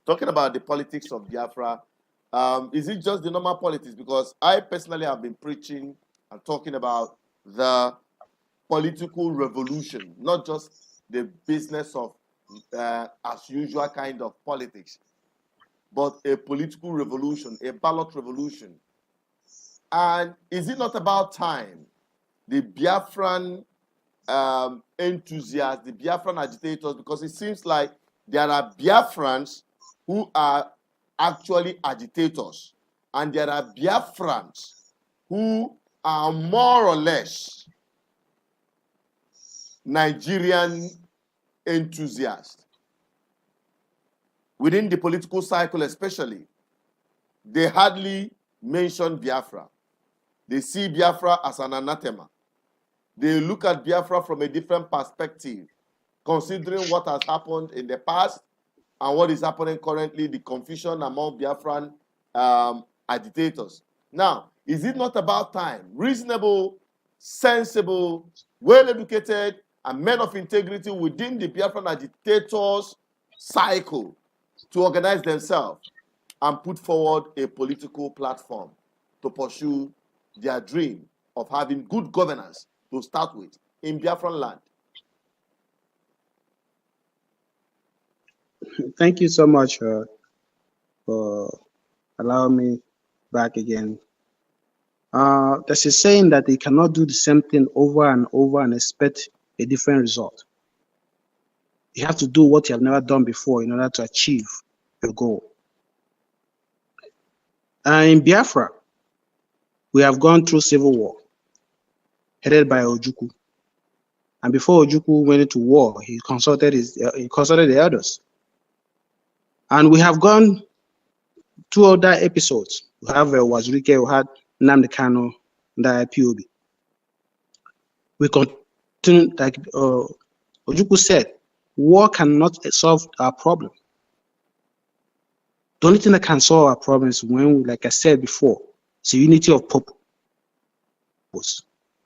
talking about the politics of Biafra, is it just the normal politics? Because I personally have been preaching and talking about the political revolution, not just the business of as usual kind of politics, but a political revolution, a ballot revolution. And is it not about time the Biafran enthusiasts, the Biafran agitators, because it seems like there are Biafrans who are actually agitators, and there are Biafrans who are more or less Nigerian enthusiasts. Within the political cycle especially, they hardly mention Biafra. They see Biafra as an anathema. They look at Biafra from a different perspective, considering what has happened in the past and what is happening currently, the confusion among Biafran agitators. Now, is it not about time reasonable, sensible, well-educated, and men of integrity within the Biafran agitators cycle to organize themselves and put forward a political platform to pursue their dream of having good governance to start with in Biafran land? Thank you so much for allowing me back again. There's a saying that you cannot do the same thing over and over and expect a different result. You have to do what you have never done before in order to achieve your goal. In Biafra, we have gone through civil war, headed by Ojukwu. And before Ojukwu went into war, he consulted the elders. And we have gone 2 other episodes. We have Wazirike, we had Nnamdi Kanu, and IPOB. We continue, like Ojukwu said, war cannot solve our problem. The only thing that can solve our problem is when, like I said before, it's a unity of purpose.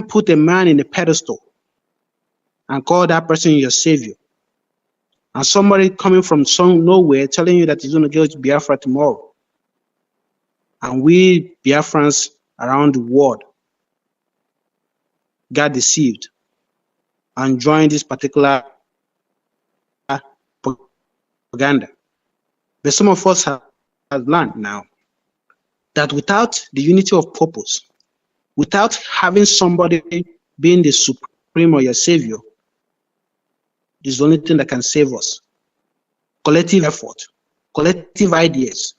Put a man in a pedestal and call that person your savior, and somebody coming from nowhere telling you that he's going to go to Biafra tomorrow, and we Biafrans around the world got deceived and joined this particular propaganda. But some of us have learned now that without the unity of purpose, without having somebody being the supreme or your savior, is the only thing that can save us. Collective effort, collective ideas,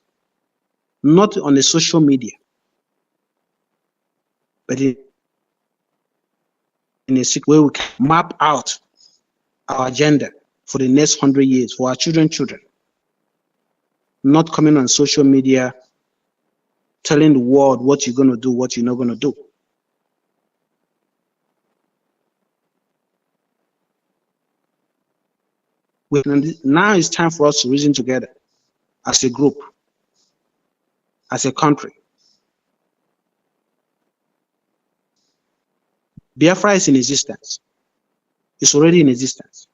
not on the social media, but in a secret way we can map out our agenda for the next 100 years, for our children. Not coming on social media telling the world what you're going to do, what you're not going to do. Now it's time for us to reason together as a group, as a country. Biafra is in existence. It's already in existence.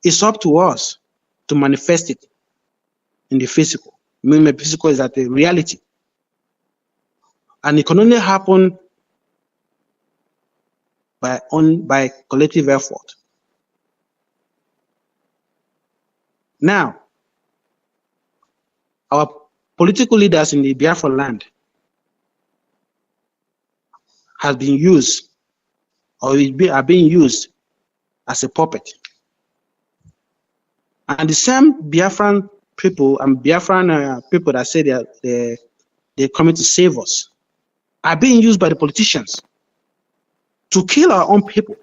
It's up to us to manifest it in the physical. I mean, the physical is that the reality. And it can only happen by collective effort. Now, our political leaders in the Biafra land have been used, or are being used as a puppet. And the same Biafran people and Biafran people that say they're coming to save us are being used by the politicians to kill our own people.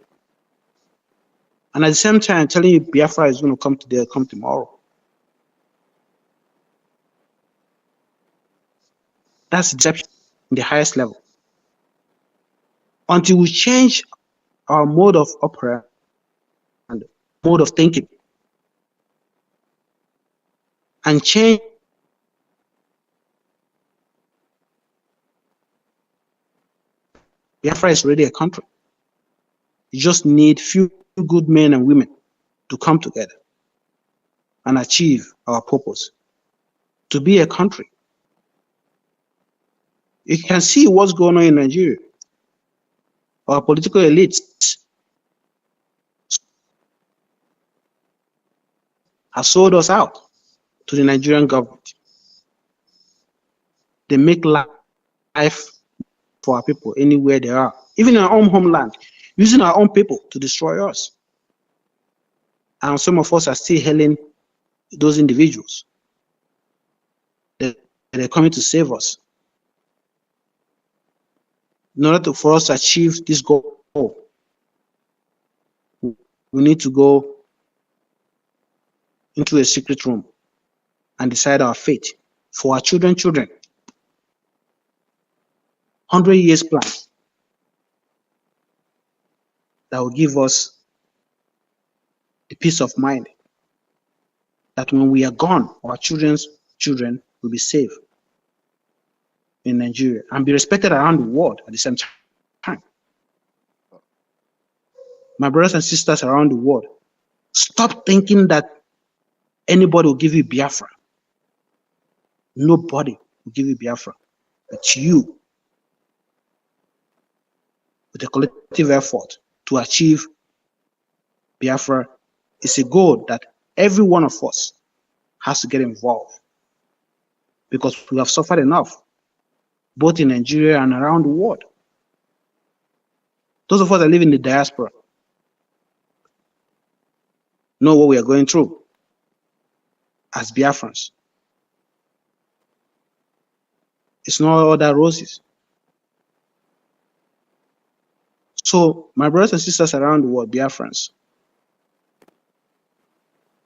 And at the same time, telling you Biafra is going to come today, come tomorrow. That's deception in the highest level. Until we change our mode of operation and mode of thinking, and change Biafra is already a country. You just need few good men and women to come together and achieve our purpose, to be a country. You can see what's going on in Nigeria. Our political elites have sold us out to the Nigerian government. They make life for our people anywhere they are, even in our own homeland, using our own people to destroy us. And some of us are still hailing those individuals. They're coming to save us. In order for us to achieve this goal, we need to go into a secret room and decide our fate for our children. 100 years plan that will give us the peace of mind that when we are gone, our children's children will be safe in Nigeria and be respected around the world at the same time. My brothers and sisters around the world, stop thinking that anybody will give you Biafra. Nobody will give you Biafra. But you, with a collective effort to achieve Biafra, is a goal that every one of us has to get involved, because we have suffered enough, both in Nigeria and around the world. Those of us that live in the diaspora know what we are going through as Biafrans. It's not all that roses. So, my brothers and sisters around the world, Biafrans,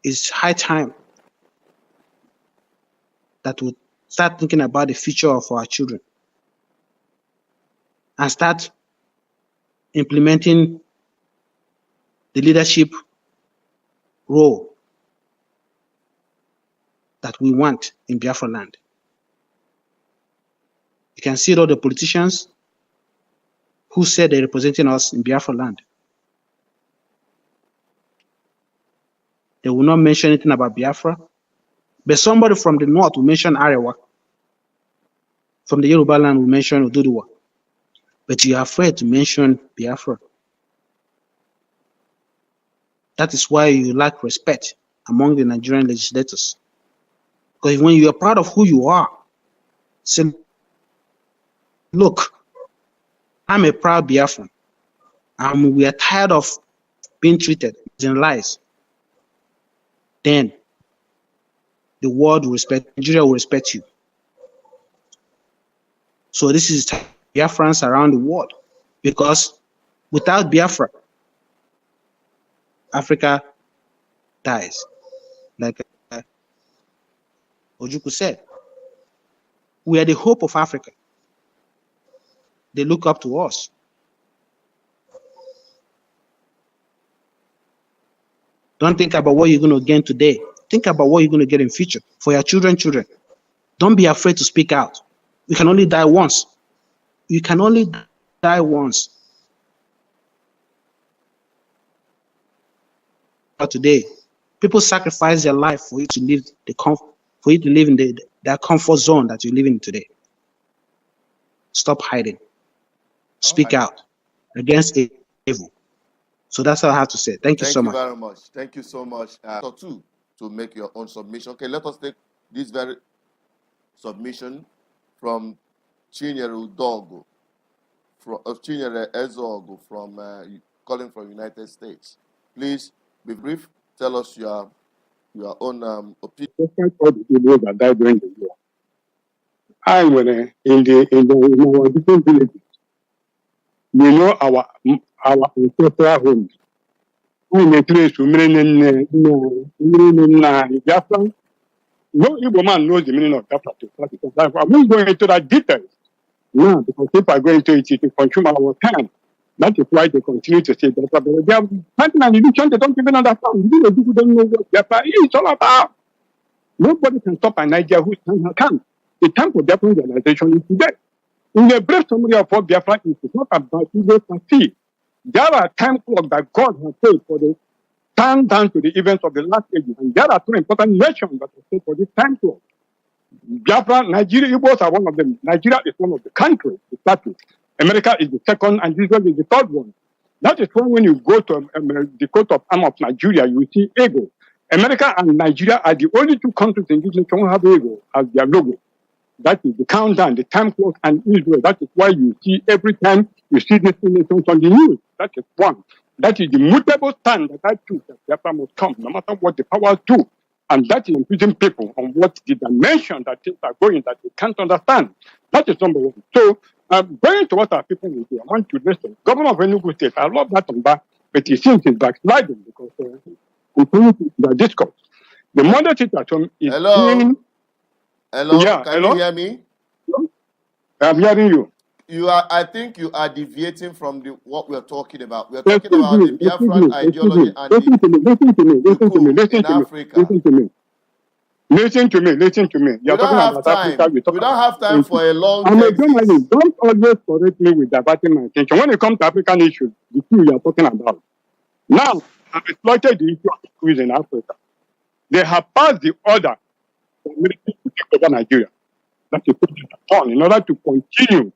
it's high time that we start thinking about the future of our children and start implementing the leadership role that we want in Biafra land. You can see all the politicians who said they're representing us in Biafra land. They will not mention anything about Biafra, but somebody from the north will mention Arewa. From the Yoruba land will mention Oduduwa. But you are afraid to mention Biafra. That is why you lack respect among the Nigerian legislators. Because when you are proud of who you are, say, look, I'm a proud Biafran, and we are tired of being treated in lies. Then the world will respect, Nigeria will respect you. So this is Biafrans around the world, because without Biafra, Africa dies. Like Ojukwu said, we are the hope of Africa. They look up to us. Don't think about what you're going to gain today. Think about what you're going to get in future for your children. Don't be afraid to speak out. You can only die once. You can only die once. But today, people sacrifice their life for you to live in that comfort zone that you live in today. stop hiding, speak out against evil. So that's all I have to say. Thank you so much. Thank you very much. Thank you so much. So two, to make your own submission. Okay, let us take this very submission from Chinyere Udogo, from Chinyere Ezogo, from calling from United States. Please be brief. Tell us your own opinion. Despite all the people that died during the war, I went in our different villages. We know our ancestral homes. We may trace to Biafra. No Igbo man knows the meaning of Biafra. I'm not going into that details now because if I go into it, it will consume our time. That is why they continue to say Biafra. But they are fighting an illusion they don't even understand. The people don't know what Biafra is all about. Nobody can stop a Nigeria whose time has come. The time for Biafran realization is today. In the brief summary of what Biafra is, it's not about Igbo see. There are time clocks that God has set for the time down to the events of the last ages. And there are two important nations that are set for this time clock. Biafra, Nigeria, Igbos are one of them. Nigeria is one of the countries to start with. America is the second, and Israel is the third one. That is why when you go to the coat of arms of Nigeria, you see eagle. America and Nigeria are the only two countries in this nation who have eagle as their logo. That is the countdown, the time clock, and Israel. That is why you see every time you see these two nations on the news. That is one. That is the mutable stand that I took that Biafra must come, no matter what the powers do. And that is including people on what the dimension that things are going that they can't understand. That is number one. So, going to what our people will do, I want to listen. Governor of Enugu State, I love that on back, but it seems it's backsliding because the discourse. The mother teacher at home is doing. Hello, Yeah, can you hear me? I'm hearing you. I think you are deviating from what we're talking about. We're talking about the Biafran ideology and listen to me. in Africa. Listen to me. We don't have time. We don't have time for a long I'm a text. journalist. Don't always correct me with diverting my attention. When it comes to African issues, the two you are talking about. Now, I've exploited the issue of schools in Africa. They have passed the order for military to take over Nigeria. That is put it on in order to continue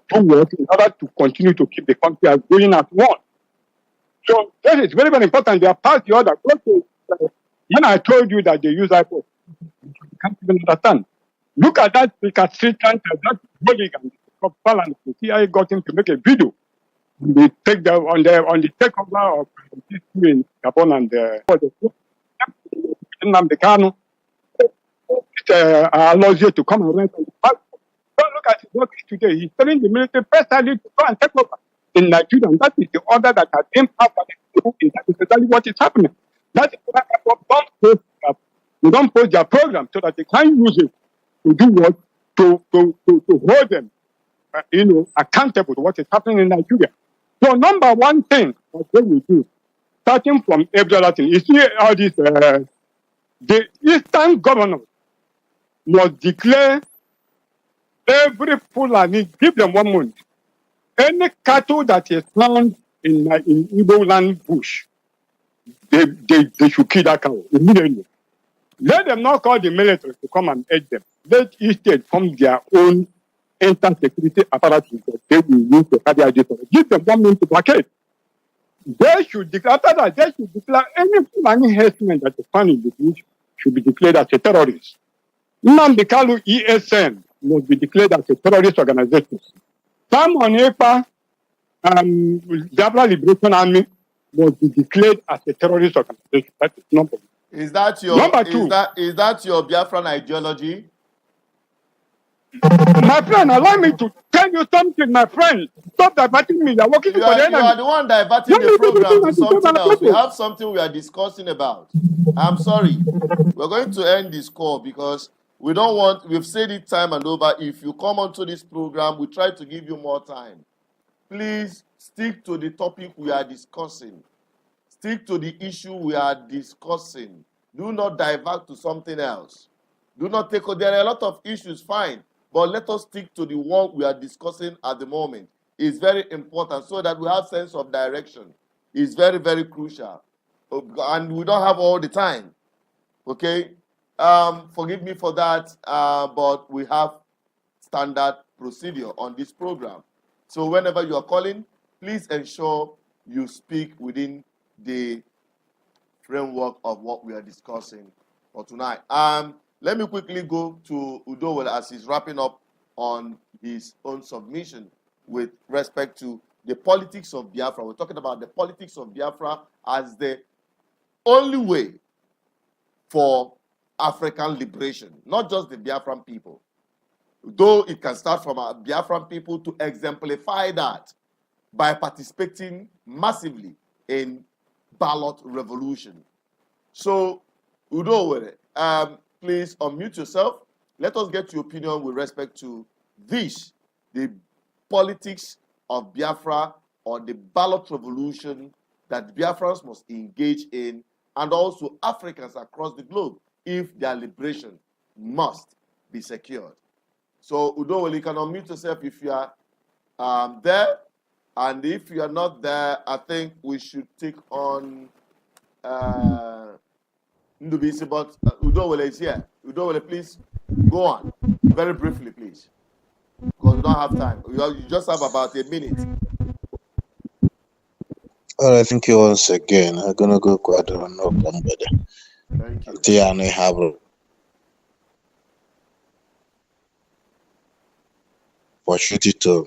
to work, in order to continue to keep the country as going as one. So that is very, very important. They have passed the order. When I told you that they use iPod, you can't even understand. Look at that recalcitrant, that hooligan, Balance. The CIA got him to make a video. They take on the takeover of this in Gabon and the Kano. Allows you to come and rent on the back. Don't look at his work today. He's telling the military precisely to go and take over in Nigeria. And that is the order that has been passed by the people. That is exactly what is happening. That is why they don't post their program so that they can use it to do what? To hold them accountable to what is happening in Nigeria. So number one thing that they will do, starting from every other thing, you see all this, the Eastern governors must declare every Fulani, give them 1 month. Any cattle that is found in Igbo land bush, they should kill that cow immediately. Let them not call the military to come and aid them. Let each state form their own inter-security apparatus that they will use to carry agitation. Give them 1 month to blockade. They should declare, after that, they should declare any Fulani herdsman that is found in the bush should be declared as a terrorist. Nnamdi Kanu ESN must be declared as a terrorist organization. Simon Ekpa, Biafra Liberation Army must be declared as a terrorist organization. That is number one. Is that your Number two. Is that your Biafran ideology? My friend, allow me to tell you something, my friend. Stop diverting me. You're working for the enemy. You are the one diverting the program to something else. We have something we are discussing about. I'm sorry. We're going to end this call because we don't want, we've said it time and over. If you come onto this program, we try to give you more time. Please stick to the topic we are discussing. Stick to the issue we are discussing. Do not divert to something else. Do not take, there are a lot of issues, fine. But let us stick to the one we are discussing at the moment. It's very important so that we have sense of direction. It's very, very crucial. And we don't have all the time. Okay? Forgive me for that, but we have standard procedure on this program. So whenever you are calling, please ensure you speak within the framework of what we are discussing for tonight. Let me quickly go to Udowole as he's wrapping up on his own submission with respect to the politics of Biafra. We're talking about the politics of Biafra as the only way for African liberation, not just the Biafran people. Though it can start from our Biafran people to exemplify that by participating massively in ballot revolution. So, Udowole, please unmute yourself. Let us get your opinion with respect to this, the politics of Biafra or the ballot revolution that Biafrans must engage in, and also Africans across the globe if their liberation must be secured. So, Udowole, you can unmute yourself if you are there. And if you are not there, I think we should take on Ndubisi, but Udowole is here. Udowole, please go on. Very briefly, please. Because we don't have time. You just have about a minute. All right, thank you once again. I'm going to go quite a no problem. Thank you. Tiana have opportunity to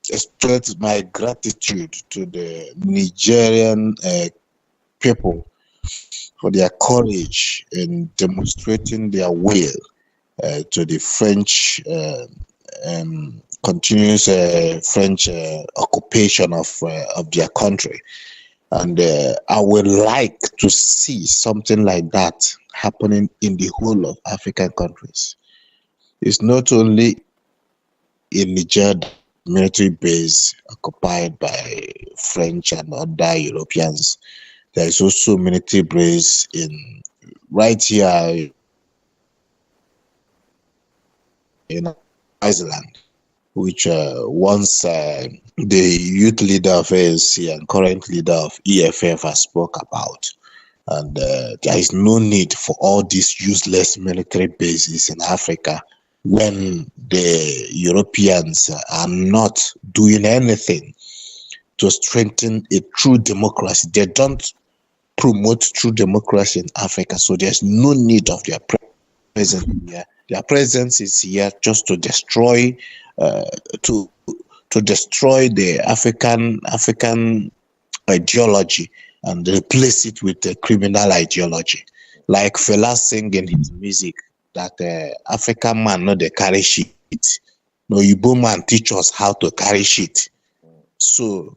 express my gratitude to the Nigerian people for their courage in demonstrating their will to the French continuous French occupation of their country. And I would like to see something like that happening in the whole of African countries. It's not only in Niger, military base occupied by French and other Europeans. There is also military base in right here in Iceland, which once the youth leader of ANC and current leader of EFF has spoke about. And there is no need for all these useless military bases in Africa when the Europeans are not doing anything to strengthen a true democracy. They don't promote true democracy in Africa, so there's no need of their presence here. Their presence is here just to destroy, to destroy the African ideology and replace it with a criminal ideology, like Fela sing in his music that African man no dey carry shit. No, Igbo man teach us how to carry shit. So,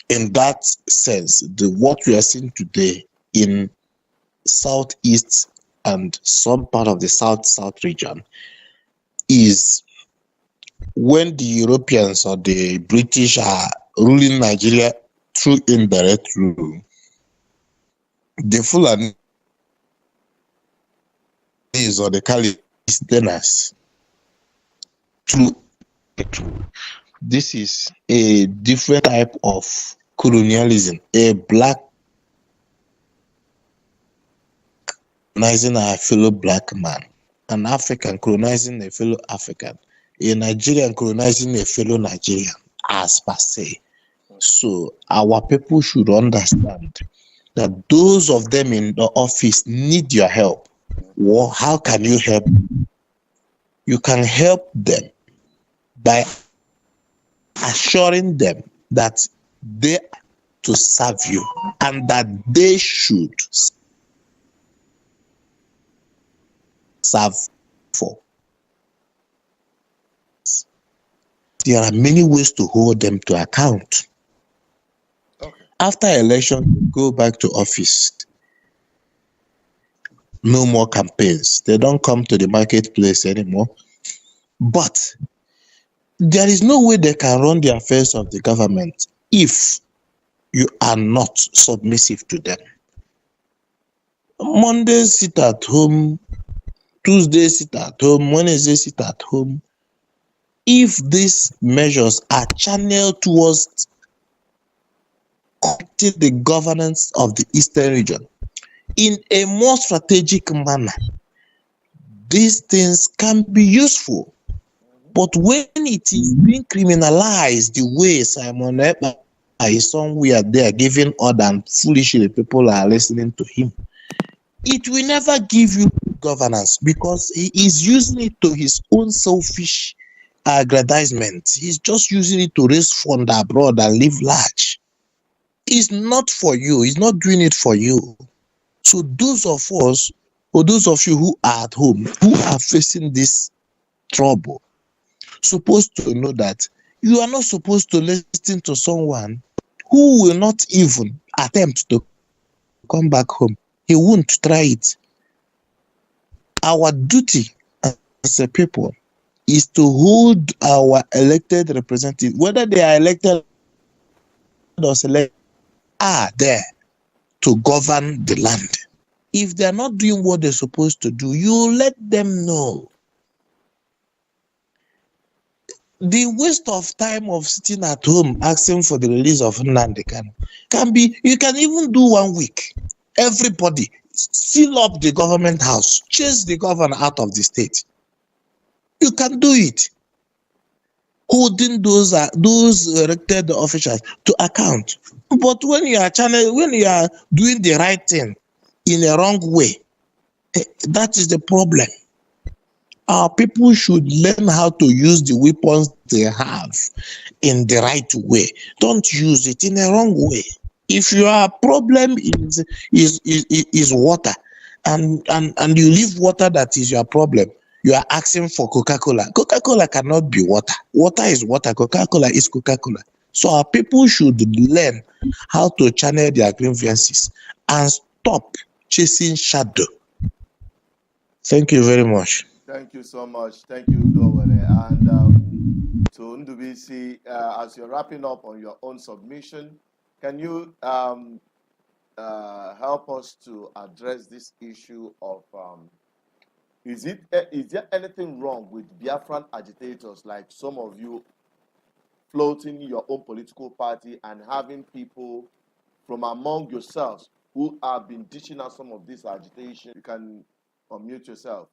in that sense, what we are seeing today in Southeast and some part of the South region is when the Europeans or the British are ruling Nigeria through indirect rule, the Fulani or the Californians through. This is a different type of colonialism, a black colonizing a fellow black man, an African colonizing a fellow African, a Nigerian colonizing a fellow Nigerian, as per se. So our people should understand that those of them in the office need your help. Well, how can you help? You can help them by assuring them that they are to serve you and that they should serve for. There are many ways to hold them to account. Okay. After election, go back to office. No more campaigns. They don't come to the marketplace anymore. But there is no way they can run the affairs of the government if you are not submissive to them. Monday, sit at home. Tuesday, sit at home. Wednesday, sit at home. If these measures are channeled towards correcting the governance of the Eastern region in a more strategic manner, these things can be useful. But when it is being criminalized the way Simon Ekpa is somewhere there giving order and foolishly people are listening to him, it will never give you governance because he is using it to his own selfish aggrandizement. He's just using it to raise fund abroad and live large. It's not for you. He's not doing it for you. So those of us, or those of you who are at home, who are facing this trouble, supposed to know that you are not supposed to listen to someone who will not even attempt to come back home. He won't try it. Our duty as a people is to hold our elected representatives, whether they are elected or selected, are there to govern the land. If they are not doing what they're supposed to do, you let them know. The waste of time of sitting at home asking for the release of Nnamdi Kanu can be, you can even do 1 week. Everybody seal up the government house, chase the governor out of the state. You can do it. Holding those elected officials to account. But when you are doing the right thing in a wrong way, that is the problem. Our people should learn how to use the weapons they have in the right way. Don't use it in a wrong way. If your problem is water, and you leave water that is your problem, you are asking for Coca-Cola. Coca-Cola cannot be water. Water is water. Coca-Cola is Coca-Cola. So our people should learn how to channel their grievances and stop chasing shadow. Thank you very much. Thank you so much. Thank you, Dowere. And to Ndubisi, as you're wrapping up on your own submission, can you help us to address this issue of is there anything wrong with Biafran agitators like some of you floating your own political party and having people from among yourselves who have been dishing out some of this agitation? You can unmute yourself.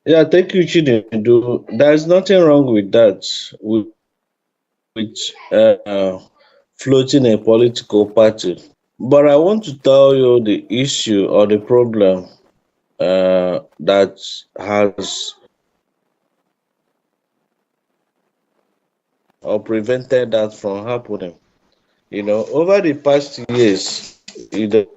Yeah, thank you, Chinedu. There's nothing wrong with that, with floating a political party. But I want to tell you the issue or the problem that has or prevented that from happening. Over the past years, the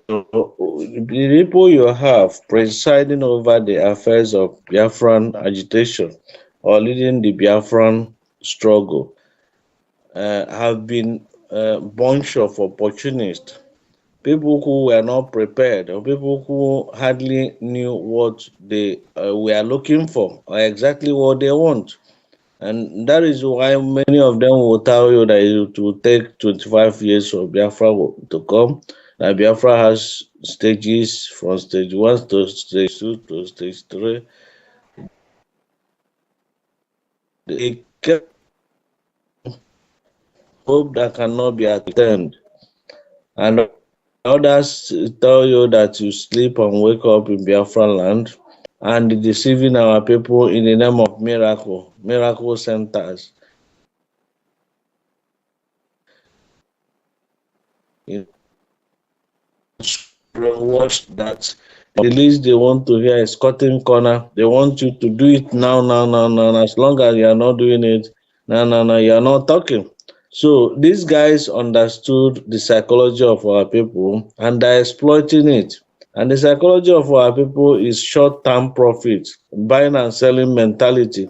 people you have presiding over the affairs of Biafran agitation or leading the Biafran struggle have been a bunch of opportunists, people who were not prepared, or people who hardly knew what they were looking for or exactly what they want. And that is why many of them will tell you that it will take 25 years for Biafra to come. That Biafra has stages from stage 1 to stage 2 to stage 3. They hope that cannot be attained. And others tell you that you sleep and wake up in Biafra land and deceiving our people in the name of miracle centers. Watch that. The least they want to hear is cutting corner. They want you to do it now. As long as you are not doing it, you are not talking. So these guys understood the psychology of our people and they're exploiting it. And the psychology of our people is short-term profit, buying and selling mentality.